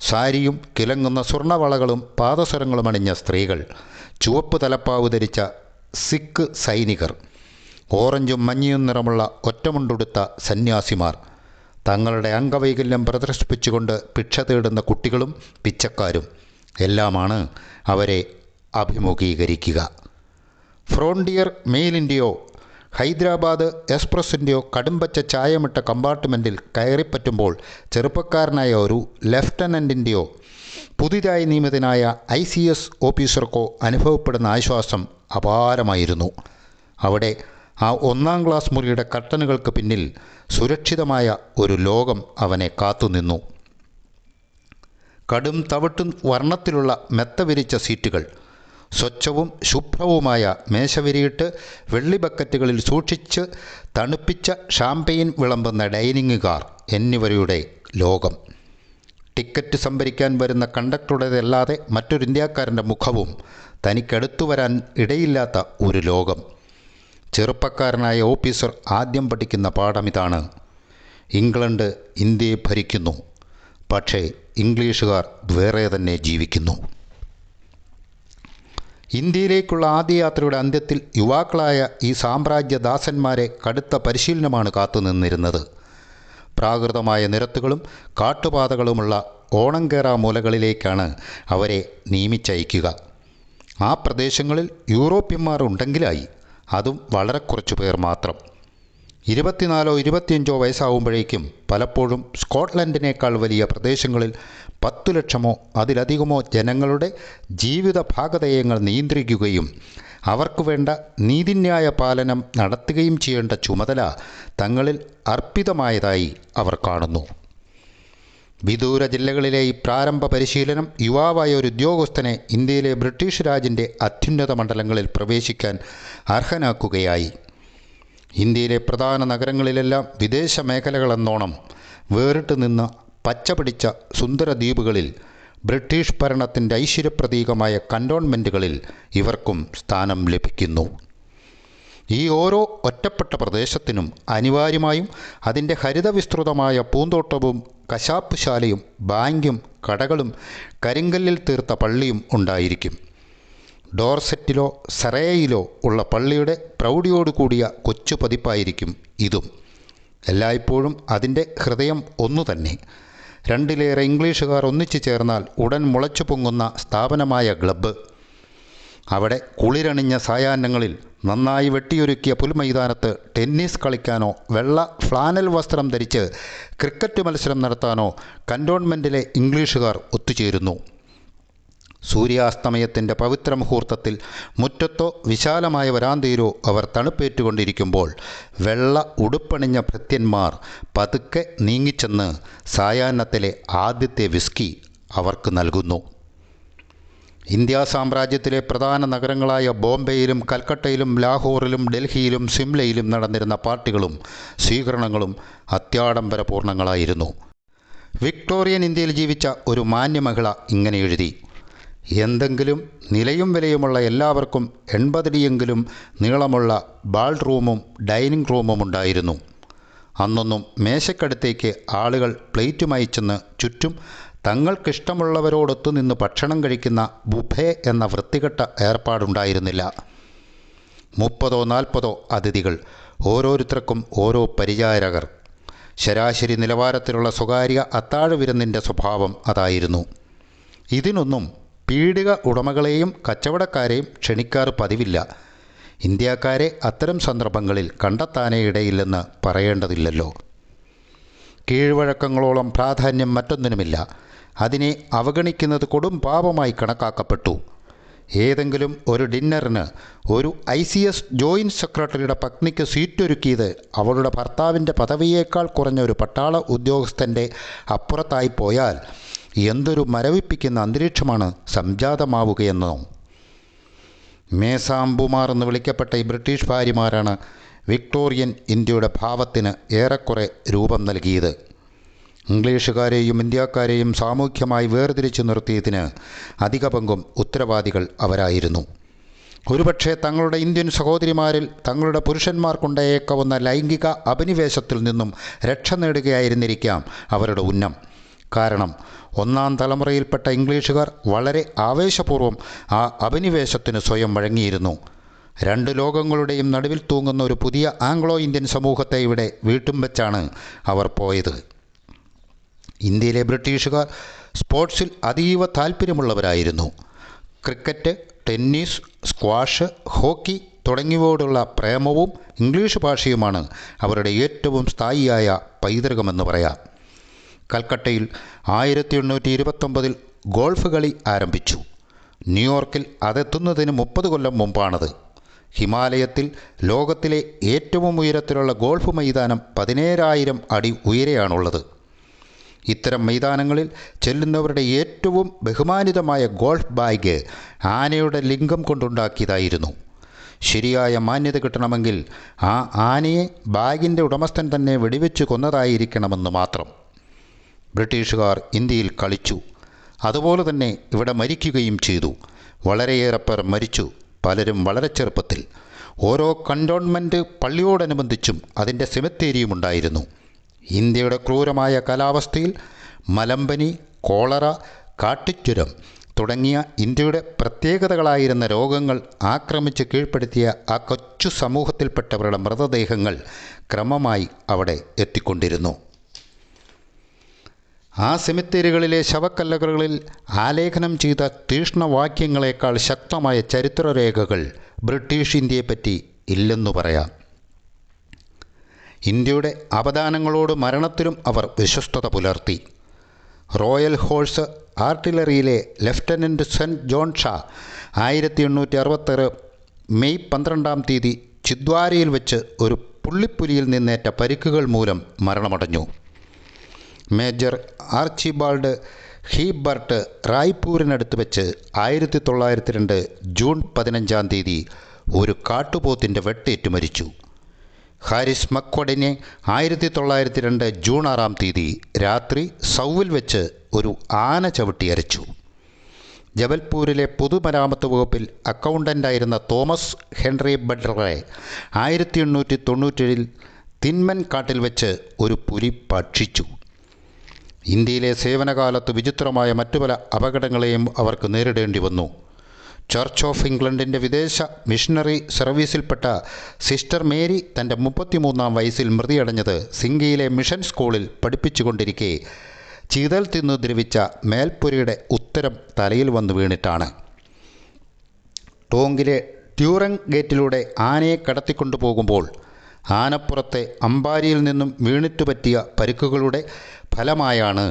സാരിയും കിലങ്ങുന്ന സ്വർണ്ണവളകളും പാദസരങ്ങളും അണിഞ്ഞ സ്ത്രീകൾ, ചുവപ്പ് തലപ്പാവ് ധരിച്ച സിഖ് സൈനികർ, ഓറഞ്ചും മഞ്ഞയും നിറമുള്ള ഒറ്റമുണ്ടുടുത്ത സന്യാസിമാർ, തങ്ങളുടെ അംഗവൈകല്യം പ്രദർശിപ്പിച്ചുകൊണ്ട് ഭിക്ഷ തേടുന്ന കുട്ടികളും പിച്ചക്കാരും എല്ലാമാണ് അവരെ അഭിമുഖീകരിക്കുക. ഫ്രോണ്ടിയർ മെയിലിൻ്റെയോ ഹൈദരാബാദ് എക്സ്പ്രസിൻ്റെയോ കടുംപച്ച ചായമിട്ട കമ്പാർട്ട്മെൻറ്റിൽ കയറിപ്പറ്റുമ്പോൾ ചെറുപ്പക്കാരനായ ഒരു ലെഫ്റ്റനൻറ്റിൻ്റെയോ പുതിയതായി നിയമിതനായ ICS ഓഫീസർക്കോ അനുഭവപ്പെടുന്ന ആശ്വാസം അപാരമായിരുന്നു. അവിടെ ആ 1ാം ക്ലാസ് മുറിയുടെ കർട്ടനുകൾക്ക് പിന്നിൽ സുരക്ഷിതമായ ഒരു ലോകം അവനെ കാത്തുനിന്നു. കടും തവിട്ടും വർണ്ണത്തിലുള്ള മെത്ത വിരിച്ച സീറ്റുകൾ, സ്വച്ഛവും ശുഭ്രവുമായ മേശവിരിയിട്ട് വെള്ളി ബക്കറ്റുകളിൽ സൂക്ഷിച്ച് തണുപ്പിച്ച ഷാമ്പെയിൻ വിളമ്പുന്ന ഡൈനിങ് കാർ എന്നിവരുടെ ലോകം. ടിക്കറ്റ് സംഭരിക്കാൻ വരുന്ന കണ്ടക്ടറുടേതല്ലാതെ മറ്റൊരു ഇന്ത്യക്കാരൻ്റെ മുഖവും തനിക്കടുത്തു വരാൻ ഇടയില്ലാത്ത ഒരു ലോകം. ചെറുപ്പക്കാരനായ ഓഫീസർ ആദ്യം പഠിക്കുന്ന പാഠമിതാണ്: ഇംഗ്ലണ്ട് ഇന്ത്യയെ ഭരിക്കുന്നു, പക്ഷേ ഇംഗ്ലീഷുകാർ വേറെ തന്നെ ജീവിക്കുന്നു. ഇന്ത്യയിലേക്കുള്ള ആദ്യ യാത്രയുടെ അന്ത്യത്തിൽ യുവാക്കളായ ഈ സാമ്രാജ്യദാസന്മാരെ കടുത്ത പരിശീലനമാണ് കാത്തുനിന്നിരുന്നത്. പ്രാകൃതമായ നിരത്തുകളും കാട്ടുപാതകളുമുള്ള ഓണംകേറ മൂലകളിലേക്കാണ് അവരെ നിയമിച്ചയക്കുക. ആ പ്രദേശങ്ങളിൽ യൂറോപ്യന്മാർ ഉണ്ടെങ്കിലായി, അതും വളരെ കുറച്ചു പേർ മാത്രം. 24-25 വയസ്സാവുമ്പോഴേക്കും പലപ്പോഴും സ്കോട്ട്ലൻഡിനേക്കാൾ വലിയ പ്രദേശങ്ങളിൽ 10 ലക്ഷമോ അതിലധികമോ ജനങ്ങളുടെ ജീവിത ഭാഗധേയങ്ങൾ നിയന്ത്രിക്കുകയും അവർക്കു വേണ്ട നീതിന്യായ പാലനം നടത്തുകയും ചെയ്യേണ്ട ചുമതല തങ്ങളിൽ അർപ്പിതമായതായി അവർ കാണുന്നു. വിദൂര ജില്ലകളിലെ ഈ പ്രാരംഭ പരിശീലനം യുവാവായ ഒരു ഉദ്യോഗസ്ഥനെ ഇന്ത്യയിലെ ബ്രിട്ടീഷ് രാജിൻ്റെ അത്യുന്നത മണ്ഡലങ്ങളിൽ പ്രവേശിക്കാൻ അർഹനാക്കുകയായി. ഇന്ത്യയിലെ പ്രധാന നഗരങ്ങളിലെല്ലാം വിദേശ മേഖലകളെന്നോണം വേറിട്ട് നിന്ന് പച്ചപിടിച്ച സുന്ദര ദ്വീപുകളിൽ ബ്രിട്ടീഷ് ഭരണത്തിൻ്റെ ഐശ്വര്യപ്രതീകമായ കൻ്റോൺമെൻറ്റുകളിൽ ഇവർക്കും സ്ഥാനം ലഭിക്കുന്നു. ഈ ഓരോ ഒറ്റപ്പെട്ട പ്രദേശത്തിനും അനിവാര്യമായും അതിൻ്റെ ഹരിതവിസ്തൃതമായ പൂന്തോട്ടവും കശാപ്പുശാലയും ബാങ്കും കടകളും കരിങ്കല്ലിൽ തീർത്ത പള്ളിയും ഉണ്ടായിരിക്കും. ഡോർസെറ്റിലോ സറേയിലോ ഉള്ള പള്ളിയുടെ പ്രൗഢിയോടുകൂടിയ കൊച്ചു പതിപ്പായിരിക്കും ഇതും. എല്ലായ്പ്പോഴും അതിൻ്റെ ഹൃദയം ഒന്നു തന്നെ. രണ്ടിലേറെ ഇംഗ്ലീഷുകാർ ഒന്നിച്ചു ചേർന്നാൽ ഉടൻ മുളച്ചു പൊങ്ങുന്ന സ്ഥാപനമായ ക്ലബ്ബ്. അവിടെ കുളിരണിഞ്ഞ സായാഹ്നങ്ങളിൽ നന്നായി വെട്ടിയൊരുക്കിയ പുൽമൈതാനത്ത് ടെന്നീസ് കളിക്കാനോ വെള്ള ഫ്ലാനൽ വസ്ത്രം ധരിച്ച് ക്രിക്കറ്റ് മത്സരം നടത്താനോ കൻ്റോൺമെൻറ്റിലെ ഇംഗ്ലീഷുകാർ ഒത്തുചേരുന്നു. സൂര്യാസ്തമയത്തിൻ്റെ പവിത്ര മുഹൂർത്തത്തിൽ മുറ്റത്തോ വിശാലമായ വരാന്തയിലോ അവർ തണുപ്പേറ്റുകൊണ്ടിരിക്കുമ്പോൾ വെള്ള ഉടുപ്പണിഞ്ഞ ഭൃത്യന്മാർ പതുക്കെ നീങ്ങിച്ചെന്ന് സായാഹ്നത്തിലെ ആദ്യത്തെ വിസ്കി അവർക്ക് നൽകുന്നു. ഇന്ത്യാ സാമ്രാജ്യത്തിലെ പ്രധാന നഗരങ്ങളായ ബോംബെയിലും കൽക്കട്ടയിലും ലാഹോറിലും ഡൽഹിയിലും സിംലയിലും നടന്നിരുന്ന പാർട്ടികളും സ്വീകരണങ്ങളും അത്യാഡംബരപൂർണങ്ങളായിരുന്നു. വിക്ടോറിയൻ ഇന്ത്യയിൽ ജീവിച്ച ഒരു മാന്യമഹിള ഇങ്ങനെ എഴുതി: എന്തെങ്കിലും നിലയും വിലയുമുള്ള എല്ലാവർക്കും 80 അടിയെങ്കിലും നീളമുള്ള ബാൾ റൂമും ഡൈനിങ് റൂമും ഉണ്ടായിരുന്നു. അന്നൊന്നും മേശക്കടുത്തേക്ക് ആളുകൾ പ്ലേറ്റുമായി ചെന്ന് ചുറ്റും തങ്ങൾക്കിഷ്ടമുള്ളവരോടൊത്തു നിന്ന് ഭക്ഷണം കഴിക്കുന്ന ബുഫേ എന്ന വൃത്തികെട്ട ഏർപ്പാടുണ്ടായിരുന്നില്ല. 30-40 അതിഥികൾ, ഓരോരുത്തർക്കും ഓരോ പരിചാരകർ. ശരാശരി നിലവാരത്തിലുള്ള സ്വകാര്യ അത്താഴവിരുന്നിൻ്റെ സ്വഭാവം അതായിരുന്നു. ഇതിനൊന്നും പീടിക ഉടമകളെയും കച്ചവടക്കാരെയും ക്ഷണിക്കാറ് പതിവില്ല. ഇന്ത്യക്കാരെ അത്തരം സന്ദർഭങ്ങളിൽ കണ്ടെത്താനേ ഇടയില്ലെന്ന് പറയേണ്ടതില്ലല്ലോ. കീഴ്വഴക്കങ്ങളോളം പ്രാധാന്യം മറ്റൊന്നിനുമില്ല. അതിനെ അവഗണിക്കുന്നത് കൊടും പാപമായി കണക്കാക്കപ്പെട്ടു. ഏതെങ്കിലും ഒരു ഡിന്നറിന് ഒരു ICS ജോയിൻറ്റ് സെക്രട്ടറിയുടെ പത്നിക്ക് സീറ്റൊരുക്കിയത് അവളുടെ ഭർത്താവിൻ്റെ പദവിയേക്കാൾ കുറഞ്ഞ ഒരു പട്ടാള ഉദ്യോഗസ്ഥൻ്റെ അപ്പുറത്തായി പോയാൽ എന്തൊരു മരവിപ്പിക്കുന്ന അന്തരീക്ഷമാണ് സംജാതമാവുകയെന്നോ. മേസാംബുമാർ എന്ന് വിളിക്കപ്പെട്ട ഈ ബ്രിട്ടീഷ് ഭാര്യമാരാണ് വിക്ടോറിയൻ ഇന്ത്യയുടെ ഭാവത്തിന് ഏറെക്കുറെ രൂപം നൽകിയത്. ഇംഗ്ലീഷുകാരെയും ഇന്ത്യക്കാരെയും സാമൂഹ്യമായി വേർതിരിച്ചു നിർത്തിയതിന് അധിക പങ്കും ഉത്തരവാദികൾ അവരായിരുന്നു. ഒരുപക്ഷെ തങ്ങളുടെ ഇന്ത്യൻ സഹോദരിമാരിൽ തങ്ങളുടെ പുരുഷന്മാർക്കുണ്ടായേക്കാവുന്ന ലൈംഗിക അഭിനിവേശത്തിൽ നിന്നും രക്ഷ നേടുകയായിരുന്നിരിക്കാം അവരുടെ ഉന്നം. കാരണം ഒന്നാം തലമുറയിൽപ്പെട്ട ഇംഗ്ലീഷുകാർ വളരെ ആവേശപൂർവ്വം ആ അഭിനിവേശത്തിന് സ്വയം വഴങ്ങിയിരുന്നു. രണ്ട് ലോകങ്ങളുടെയും നടുവിൽ തൂങ്ങുന്ന ഒരു പുതിയ ആംഗ്ലോ ഇന്ത്യൻ സമൂഹത്തെ ഇവിടെ വീട്ടും വെച്ചാണ് അവർ പോയത്. ഇന്ത്യയിലെ ബ്രിട്ടീഷുകാർ സ്പോർട്സിൽ അതീവ താൽപ്പര്യമുള്ളവരായിരുന്നു. ക്രിക്കറ്റ്, ടെന്നീസ്, സ്ക്വാഷ്, ഹോക്കി തുടങ്ങിയവയോടുള്ള പ്രേമവും ഇംഗ്ലീഷ് ഭാഷയുമാണ് അവരുടെ ഏറ്റവും സ്ഥായിയായ പൈതൃകമെന്ന് പറയാം. കൽക്കട്ടയിൽ 1829 ഗോൾഫ് കളി ആരംഭിച്ചു. ന്യൂയോർക്കിൽ അതെത്തുന്നതിന് 30 കൊല്ലം മുമ്പാണത്. ഹിമാലയത്തിൽ ലോകത്തിലെ ഏറ്റവും ഉയരത്തിലുള്ള ഗോൾഫ് മൈതാനം 17,000 അടി ഉയരെയാണുള്ളത്. ഇത്തരം മൈതാനങ്ങളിൽ ചെല്ലുന്നവരുടെ ഏറ്റവും ബഹുമാനിതമായ ഗോൾഫ് ബാഗ് ആനയുടെ ലിംഗം കൊണ്ടുണ്ടാക്കിയതായിരുന്നു. ശരിയായ മാന്യത കിട്ടണമെങ്കിൽ ആ ആനയെ ബാഗിൻ്റെ ഉടമസ്ഥൻ തന്നെ വെടിവെച്ച് കൊന്നതായിരിക്കണമെന്ന് മാത്രം. ബ്രിട്ടീഷുകാർ ഇന്ത്യയിൽ കളിച്ചു. അതുപോലെ തന്നെ ഇവിടെ മരിക്കുകയും ചെയ്തു. വളരെയേറെ പേർ മരിച്ചു, പലരും വളരെ ചെറുപ്പത്തിൽ. ഓരോ കൻ്റോൺമെൻറ്റ് പള്ളിയോടനുബന്ധിച്ചും അതിൻ്റെ സെമിത്തേരിയും ഉണ്ടായിരുന്നു. ഇന്ത്യയുടെ ക്രൂരമായ കാലാവസ്ഥയിൽ മലമ്പനി, കോളറ, കാട്ടുജ്വരം തുടങ്ങിയ ഇന്ത്യയുടെ പ്രത്യേകതകളായിരുന്ന രോഗങ്ങൾ ആക്രമിച്ച് കീഴ്പ്പെടുത്തിയ ആ കൊച്ചു സമൂഹത്തിൽപ്പെട്ടവരുടെ മൃതദേഹങ്ങൾ ക്രമമായി അവിടെ എത്തിക്കൊണ്ടിരുന്നു. ആ സെമിത്തേരികളിലെ ശവക്കല്ലറുകളിൽ ആലേഖനം ചെയ്ത തീക്ഷ്ണവാക്യങ്ങളെക്കാൾ ശക്തമായ ചരിത്രരേഖകൾ ബ്രിട്ടീഷ് ഇന്ത്യയെപ്പറ്റി ഇല്ലെന്നു പറയാം. ഇന്ത്യയുടെ അപദാനങ്ങളോട് മരണത്തിലും അവർ വിശ്വസ്തത പുലർത്തി. റോയൽ ഹോഴ്സ് ആർട്ടിലറിയിലെ lieutenant Saint John Shaw 1866 May 12 ചിദ്വാരയിൽ വെച്ച് ഒരു പുള്ളിപ്പുലിയിൽ നിന്നേറ്റ പരിക്കുകൾ മൂലം മരണമടഞ്ഞു. മേജർ ആർച്ചിബാൾഡ് ഹീബർട്ട് റായ്പൂരിനടുത്ത് വെച്ച് 1902 ജൂൺ 15 ഒരു കാട്ടുപോത്തിൻ്റെ വെട്ടേറ്റ് മരിച്ചു. ഹാരിസ് മക്വഡിനെ 1902 ജൂൺ 6 രാത്രി സൗവിൽ വെച്ച് ഒരു ആന ചവിട്ടി അരച്ചു. ജബൽപൂരിലെ പൊതുമരാമത്ത് വകുപ്പിൽ അക്കൗണ്ടൻ്റായിരുന്ന തോമസ് ഹെൻറി ബട്ട്ലറെ 1897 തിന്മൻ കാട്ടിൽ വെച്ച് ഒരു പുലി ഭക്ഷിച്ചു. ഇന്ത്യയിലെ സേവനകാലത്ത് വിചിത്രമായ മറ്റു പല അപകടങ്ങളെയും അവർക്ക് നേരിടേണ്ടി വന്നു. ചർച്ച് ഓഫ് ഇംഗ്ലണ്ടിൻ്റെ വിദേശ മിഷണറി സർവീസിൽപ്പെട്ട സിസ്റ്റർ മേരി തൻ്റെ 33-ാം വയസ്സിൽ മൃതിയടഞ്ഞത് സിംഗിയിലെ മിഷൻ സ്കൂളിൽ പഠിപ്പിച്ചുകൊണ്ടിരിക്കെ ചീതൽ തിന്നു ദ്രവിച്ച മേൽപ്പുരയുടെ ഉത്തരം തലയിൽ വന്നു വീണിട്ടാണ്. ടോങ്കിലെ ട്യൂറങ് ഗേറ്റിലൂടെ ആനയെ കടത്തിക്കൊണ്ടുപോകുമ്പോൾ ആനപ്പുറത്തെ അമ്പാരിയിൽ നിന്നും വീണിട്ടു പറ്റിയ പരിക്കുകളുടെ ഫലമായാണ്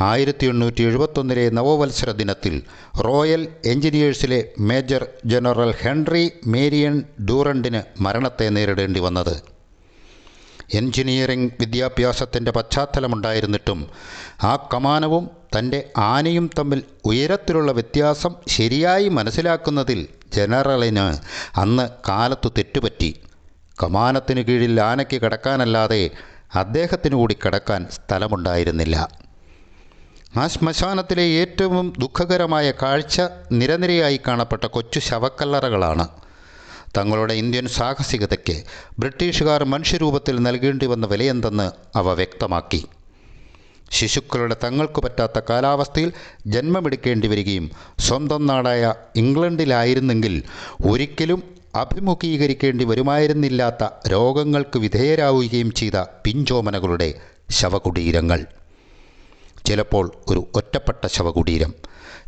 1871 നവവത്സര ദിനത്തിൽ റോയൽ എഞ്ചിനീയേഴ്സിലെ മേജർ ജനറൽ ഹെൻറി മേരിയൻ ഡൂറണ്ടിന് മരണത്തെ നേരിടേണ്ടി വന്നത്. എഞ്ചിനീയറിംഗ് വിദ്യാഭ്യാസത്തിൻ്റെ പശ്ചാത്തലമുണ്ടായിരുന്നിട്ടും ആ കമാനവും തൻ്റെ ആനയും തമ്മിൽ ഉയരത്തിലുള്ള വ്യത്യാസം ശരിയായി മനസ്സിലാക്കുന്നതിൽ ജനറലിന് അന്ന് കാലത്തു തെറ്റുപറ്റി. കമാനത്തിന് കീഴിൽ ആനയ്ക്ക് കിടക്കാനല്ലാതെ അദ്ദേഹത്തിനു കൂടി കിടക്കാൻ സ്ഥലമുണ്ടായിരുന്നില്ല. ആ ശ്മശാനത്തിലെ ഏറ്റവും ദുഃഖകരമായ കാഴ്ച നിരനിരയായി കാണപ്പെട്ട കൊച്ചു ശവക്കല്ലറകളാണ്. തങ്ങളുടെ ഇന്ത്യൻ സാഹസികതയ്ക്ക് ബ്രിട്ടീഷുകാർ മനുഷ്യരൂപത്തിൽ നൽകേണ്ടി വന്ന വിലയെന്തെന്ന് അവ വ്യക്തമാക്കി. ശിശുക്കളുടെ തങ്ങൾക്ക് പറ്റാത്ത കാലാവസ്ഥയിൽ ജന്മമെടുക്കേണ്ടി വരികയും സ്വന്തം നാടായ ഇംഗ്ലണ്ടിലായിരുന്നെങ്കിൽ ഒരിക്കലും അഭിമുഖീകരിക്കേണ്ടി വരുമായിരുന്നില്ലാത്ത രോഗങ്ങൾക്ക് വിധേയരാവുകയും ചെയ്ത പിഞ്ചോമനകളുടെ ശവകുടീരങ്ങൾ. ചിലപ്പോൾ ഒരു ഒറ്റപ്പെട്ട ശവകുടീരം,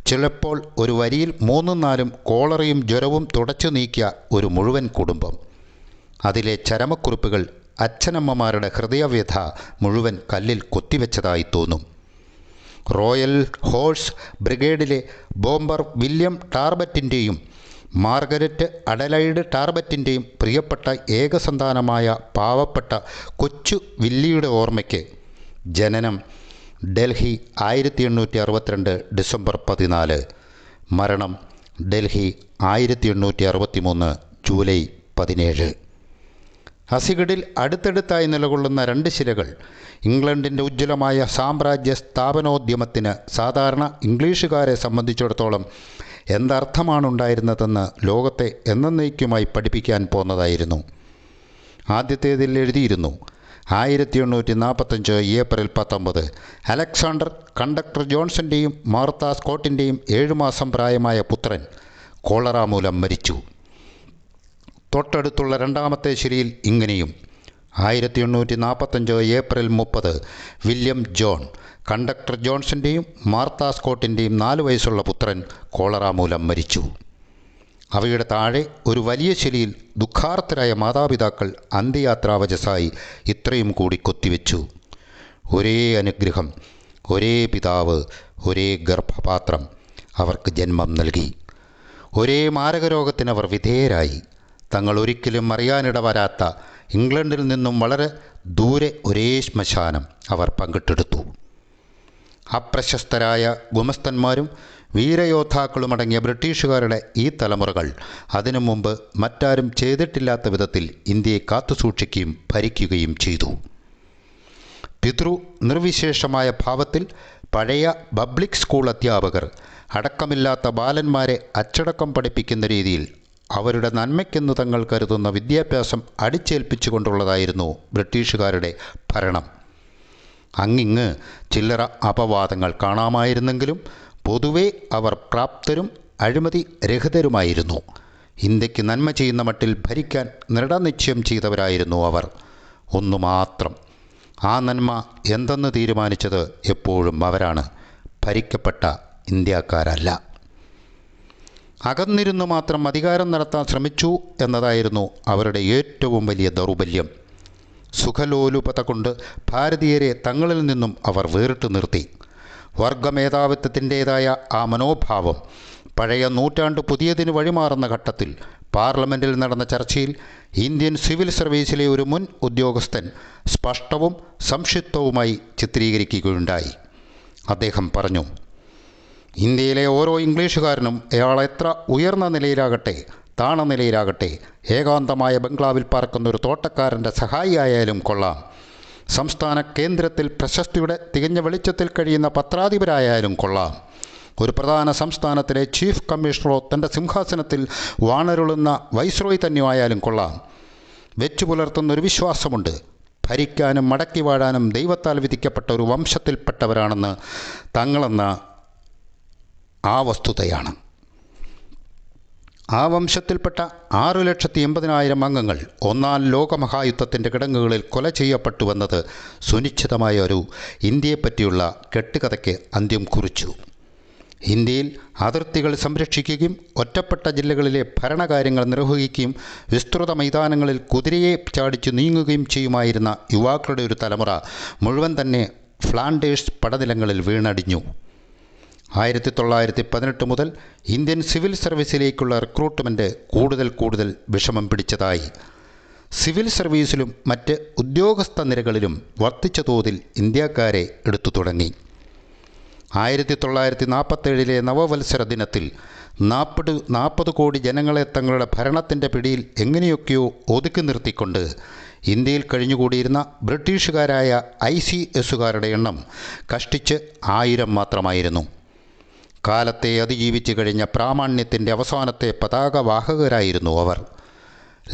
ചിലപ്പോൾ ഒരു വരിയിൽ 3-4 കോളറയും ജ്വരവും തുടച്ചു നീക്കിയ ഒരു മുഴുവൻ കുടുംബം. അതിലെ ചരമക്കുറിപ്പുകൾ അച്ഛനമ്മമാരുടെ ഹൃദയവ്യഥ മുഴുവൻ കല്ലിൽ കൊത്തിവെച്ചതായി തോന്നും. റോയൽ ഹോഴ്സ് ബ്രിഗേഡിലെ ബോംബർ വില്യം ടാർബറ്റിൻ്റെയും മാർഗരറ്റ് അഡലൈഡ് ടാർബറ്റിൻ്റെയും പ്രിയപ്പെട്ട ഏകസന്താനമായ പാവപ്പെട്ട കൊച്ചു വില്ലിയുടെ ഓർമ്മയ്ക്ക് ജനനം ഡൽഹി 1862 ഡിസംബർ 14, മരണം ഡൽഹി 1863 ജൂലൈ 17. അസിഗഡിൽ അടുത്തടുത്തായി നിലകൊള്ളുന്ന 2 ശിലകൾ ഇംഗ്ലണ്ടിൻ്റെ ഉജ്ജ്വലമായ സാമ്രാജ്യ സ്ഥാപനോദ്യമത്തിന് സാധാരണ ഇംഗ്ലീഷുകാരെ സംബന്ധിച്ചിടത്തോളം എന്തർത്ഥമാണുണ്ടായിരുന്നതെന്ന് ലോകത്തെ എന്നേക്കുമായി പഠിപ്പിക്കാൻ പോന്നതായിരുന്നു. ആദ്യത്തേതിൽ എഴുതിയിരുന്നു, 1845 ഏപ്രിൽ 19 അലക്സാണ്ടർ കണ്ടക്ടർ ജോൺസൻ്റെയും മാർത്ത സ്കോട്ടിൻ്റെയും 7 മാസം പ്രായമായ പുത്രൻ കോളറ മൂലം മരിച്ചു. തൊട്ടടുത്തുള്ള രണ്ടാമത്തെ ശിലയിൽ ഇങ്ങനെയും, 1845 ഏപ്രിൽ 30 വില്യം ജോൺ കണ്ടക്ടർ ജോൺസൻ്റെയും മാർത്ത സ്കോട്ടിൻ്റെയും 4 വയസ്സുള്ള പുത്രൻ കോളറ മൂലം മരിച്ചു. അവയുടെ താഴെ ഒരു വലിയ ശിലയിൽ ദുഃഖാർത്തരായ മാതാപിതാക്കൾ അന്ത്യയാത്രാവചസായി ഇത്രയും കൂടി കൊത്തിവെച്ചു: ഒരേ അനുഗ്രഹം, ഒരേ പിതാവ്, ഒരേ ഗർഭപാത്രം അവർക്ക് ജന്മം നൽകി. ഒരേ മാരകരോഗത്തിനവർ വിധേയരായി. തങ്ങൾ ഒരിക്കലും അറിയാനിടവരാത്ത ഇംഗ്ലണ്ടിൽ നിന്നും വളരെ ദൂരെ ഒരേ ശ്മശാനം അവർ പങ്കിട്ടെടുത്തു. അപ്രശസ്തരായ ഗുമസ്തന്മാരും വീരയോദ്ധാക്കളുമടങ്ങിയ ബ്രിട്ടീഷുകാരുടെ ഈ തലമുറകൾ അതിനു മുമ്പ് മറ്റാരും ചെയ്തിട്ടില്ലാത്ത വിധത്തിൽ ഇന്ത്യയെ കാത്തുസൂക്ഷിക്കുകയും ഭരിക്കുകയും ചെയ്തു. പിതൃ നിർവിശേഷമായ ഭാവത്തിൽ പഴയ പബ്ലിക് സ്കൂൾ അധ്യാപകർ അടക്കമില്ലാത്ത ബാലന്മാരെ അച്ചടക്കം പഠിപ്പിക്കുന്ന രീതിയിൽ അവരുടെ നന്മയ്ക്കെന്ന് തങ്ങൾ കരുതുന്ന വിദ്യാഭ്യാസം അടിച്ചേൽപ്പിച്ചുകൊണ്ടുള്ളതായിരുന്നു ബ്രിട്ടീഷുകാരുടെ ഭരണം. അങ്ങിങ്ങ് ചില്ലറ അപവാദങ്ങൾ കാണാമായിരുന്നെങ്കിലും പൊതുവെ അവർ പ്രാപ്തരും അഴിമതി രഹിതരുമായിരുന്നു. ഇന്ത്യക്ക് നന്മ ചെയ്യുന്ന മട്ടിൽ ഭരിക്കാൻ ദൃഢനിശ്ചയം ചെയ്തവരായിരുന്നു അവർ. ഒന്നു മാത്രം, ആ നന്മ എന്തെന്ന് തീരുമാനിച്ചത് എപ്പോഴും അവരാണ്, ഭരിക്കപ്പെട്ട ഇന്ത്യക്കാരല്ല. അകന്നിരുന്നു മാത്രം അധികാരം നടത്താൻ ശ്രമിച്ചു എന്നതായിരുന്നു അവരുടെ ഏറ്റവും വലിയ ദൗർബല്യം. സുഖലോലുപത കൊണ്ട് ഭാരതീയരെ തങ്ങളിൽ നിന്നും അവർ വേറിട്ട് നിർത്തി. വർഗമേധാവിത്വത്തിൻ്റേതായ ആ മനോഭാവം പഴയ നൂറ്റാണ്ട് പുതിയതിന് വഴിമാറുന്ന ഘട്ടത്തിൽ പാർലമെൻറ്റിൽ നടന്ന ചർച്ചയിൽ ഇന്ത്യൻ സിവിൽ സർവീസിലെ ഒരു മുൻ ഉദ്യോഗസ്ഥൻ സ്പഷ്ടവും സംക്ഷിപ്തവുമായി ചിത്രീകരിക്കുകയുണ്ടായി. അദ്ദേഹം പറഞ്ഞു, ഇന്ത്യയിലെ ഓരോ ഇംഗ്ലീഷുകാരനും അയാൾ എത്ര ഉയർന്ന നിലയിലാകട്ടെ താണ നിലയിലാകട്ടെ ഏകാന്തമായ ബംഗ്ലാവിൽ പാർക്കുന്ന ഒരു തോട്ടക്കാരൻ്റെ സഹായിയായാലും കൊള്ളാം, സംസ്ഥാന കേന്ദ്രത്തിൽ പ്രശസ്തിയുടെ തികഞ്ഞ വെളിച്ചത്തിൽ കഴിയുന്ന പത്രാധിപരായാലും കൊള്ളാം, ഒരു പ്രധാന സംസ്ഥാനത്തിലെ ചീഫ് കമ്മീഷണറോ തൻ്റെ സിംഹാസനത്തിൽ വാണരുളുന്ന വൈസ്രോയി തന്നെയോ ആയാലും കൊള്ളാം, വെച്ചു പുലർത്തുന്നൊരു വിശ്വാസമുണ്ട്. ഭരിക്കാനും മടക്കി വാഴാനും ദൈവത്താൽ വിധിക്കപ്പെട്ട ഒരു വംശത്തിൽപ്പെട്ടവരാണെന്ന് തങ്ങളെന്ന ആ വസ്തുതയാണ്. ആ വംശത്തിൽപ്പെട്ട 6,80,000 അംഗങ്ങൾ ഒന്നാം ലോകമഹായുദ്ധത്തിൻ്റെ കിടങ്ങുകളിൽ കൊല ചെയ്യപ്പെട്ടുവെന്നത് സുനിശ്ചിതമായ ഒരു ഇന്ത്യയെപ്പറ്റിയുള്ള കെട്ടുകഥയ്ക്ക് അന്ത്യം കുറിച്ചു. ഇന്ത്യയിൽ അതിർത്തികൾ സംരക്ഷിക്കുകയും ഒറ്റപ്പെട്ട ജില്ലകളിലെ ഭരണകാര്യങ്ങൾ നിർവഹിക്കുകയും വിസ്തൃത മൈതാനങ്ങളിൽ കുതിരയെ ചാടിച്ചു നീങ്ങുകയും ചെയ്യുമായിരുന്ന യുവാക്കളുടെ ഒരു തലമുറ മുഴുവൻ തന്നെ ഫ്ലാൻഡേഴ്സ് പടനിലങ്ങളിൽ വീണടിഞ്ഞു. 1918 മുതൽ ഇന്ത്യൻ സിവിൽ സർവീസിലേക്കുള്ള റിക്രൂട്ട്മെൻറ്റ് കൂടുതൽ വിഷമം പിടിച്ചതായി. സിവിൽ സർവീസിലും മറ്റ് ഉദ്യോഗസ്ഥ നിരകളിലും വർദ്ധിച്ച തോതിൽ ഇന്ത്യക്കാരെ എടുത്തു തുടങ്ങി. 1947 നവവത്സര ദിനത്തിൽ 40 കോടി ജനങ്ങളെ തങ്ങളുടെ ഭരണത്തിൻ്റെ പിടിയിൽ എങ്ങനെയൊക്കെയോ ഒതുക്കി നിർത്തിക്കൊണ്ട് ഇന്ത്യയിൽ കഴിഞ്ഞുകൂടിയിരുന്ന ബ്രിട്ടീഷുകാരായ ICSകാരുടെ എണ്ണം കഷ്ടിച്ച് 1000 മാത്രമായിരുന്നു. കാലത്തെ അതിജീവിച്ചു കഴിഞ്ഞ പ്രാമാണ്യത്തിൻ്റെ അവസാനത്തെ പതാകവാഹകരായിരുന്നു അവർ.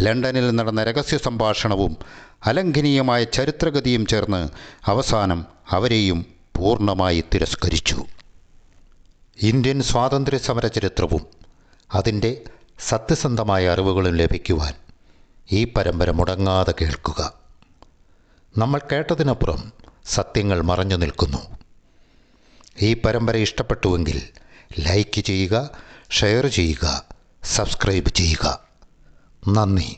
ലണ്ടനിൽ നടന്ന രഹസ്യ സംഭാഷണവും അലംഘനീയമായ ചരിത്രഗതിയും ചേർന്ന് അവസാനം അവരെയും പൂർണ്ണമായി തിരസ്കരിച്ചു. ഇന്ത്യൻ സ്വാതന്ത്ര്യ സമര ചരിത്രവും അതിൻ്റെ സത്യസന്ധമായ അറിവുകളും ലഭിക്കുവാൻ ഈ പരമ്പര മുടങ്ങാതെ കേൾക്കുക. നമ്മൾ കേട്ടതിനപ്പുറം സത്യങ്ങൾ മറഞ്ഞു നിൽക്കുന്നു. ഈ പരമ്പര ഇഷ്ടപ്പെട്ടുവെങ്കിൽ ലൈക്ക് ചെയ്യുക, ഷെയർ ചെയ്യുക, സബ്സ്ക്രൈബ് ചെയ്യുക. നന്ദി.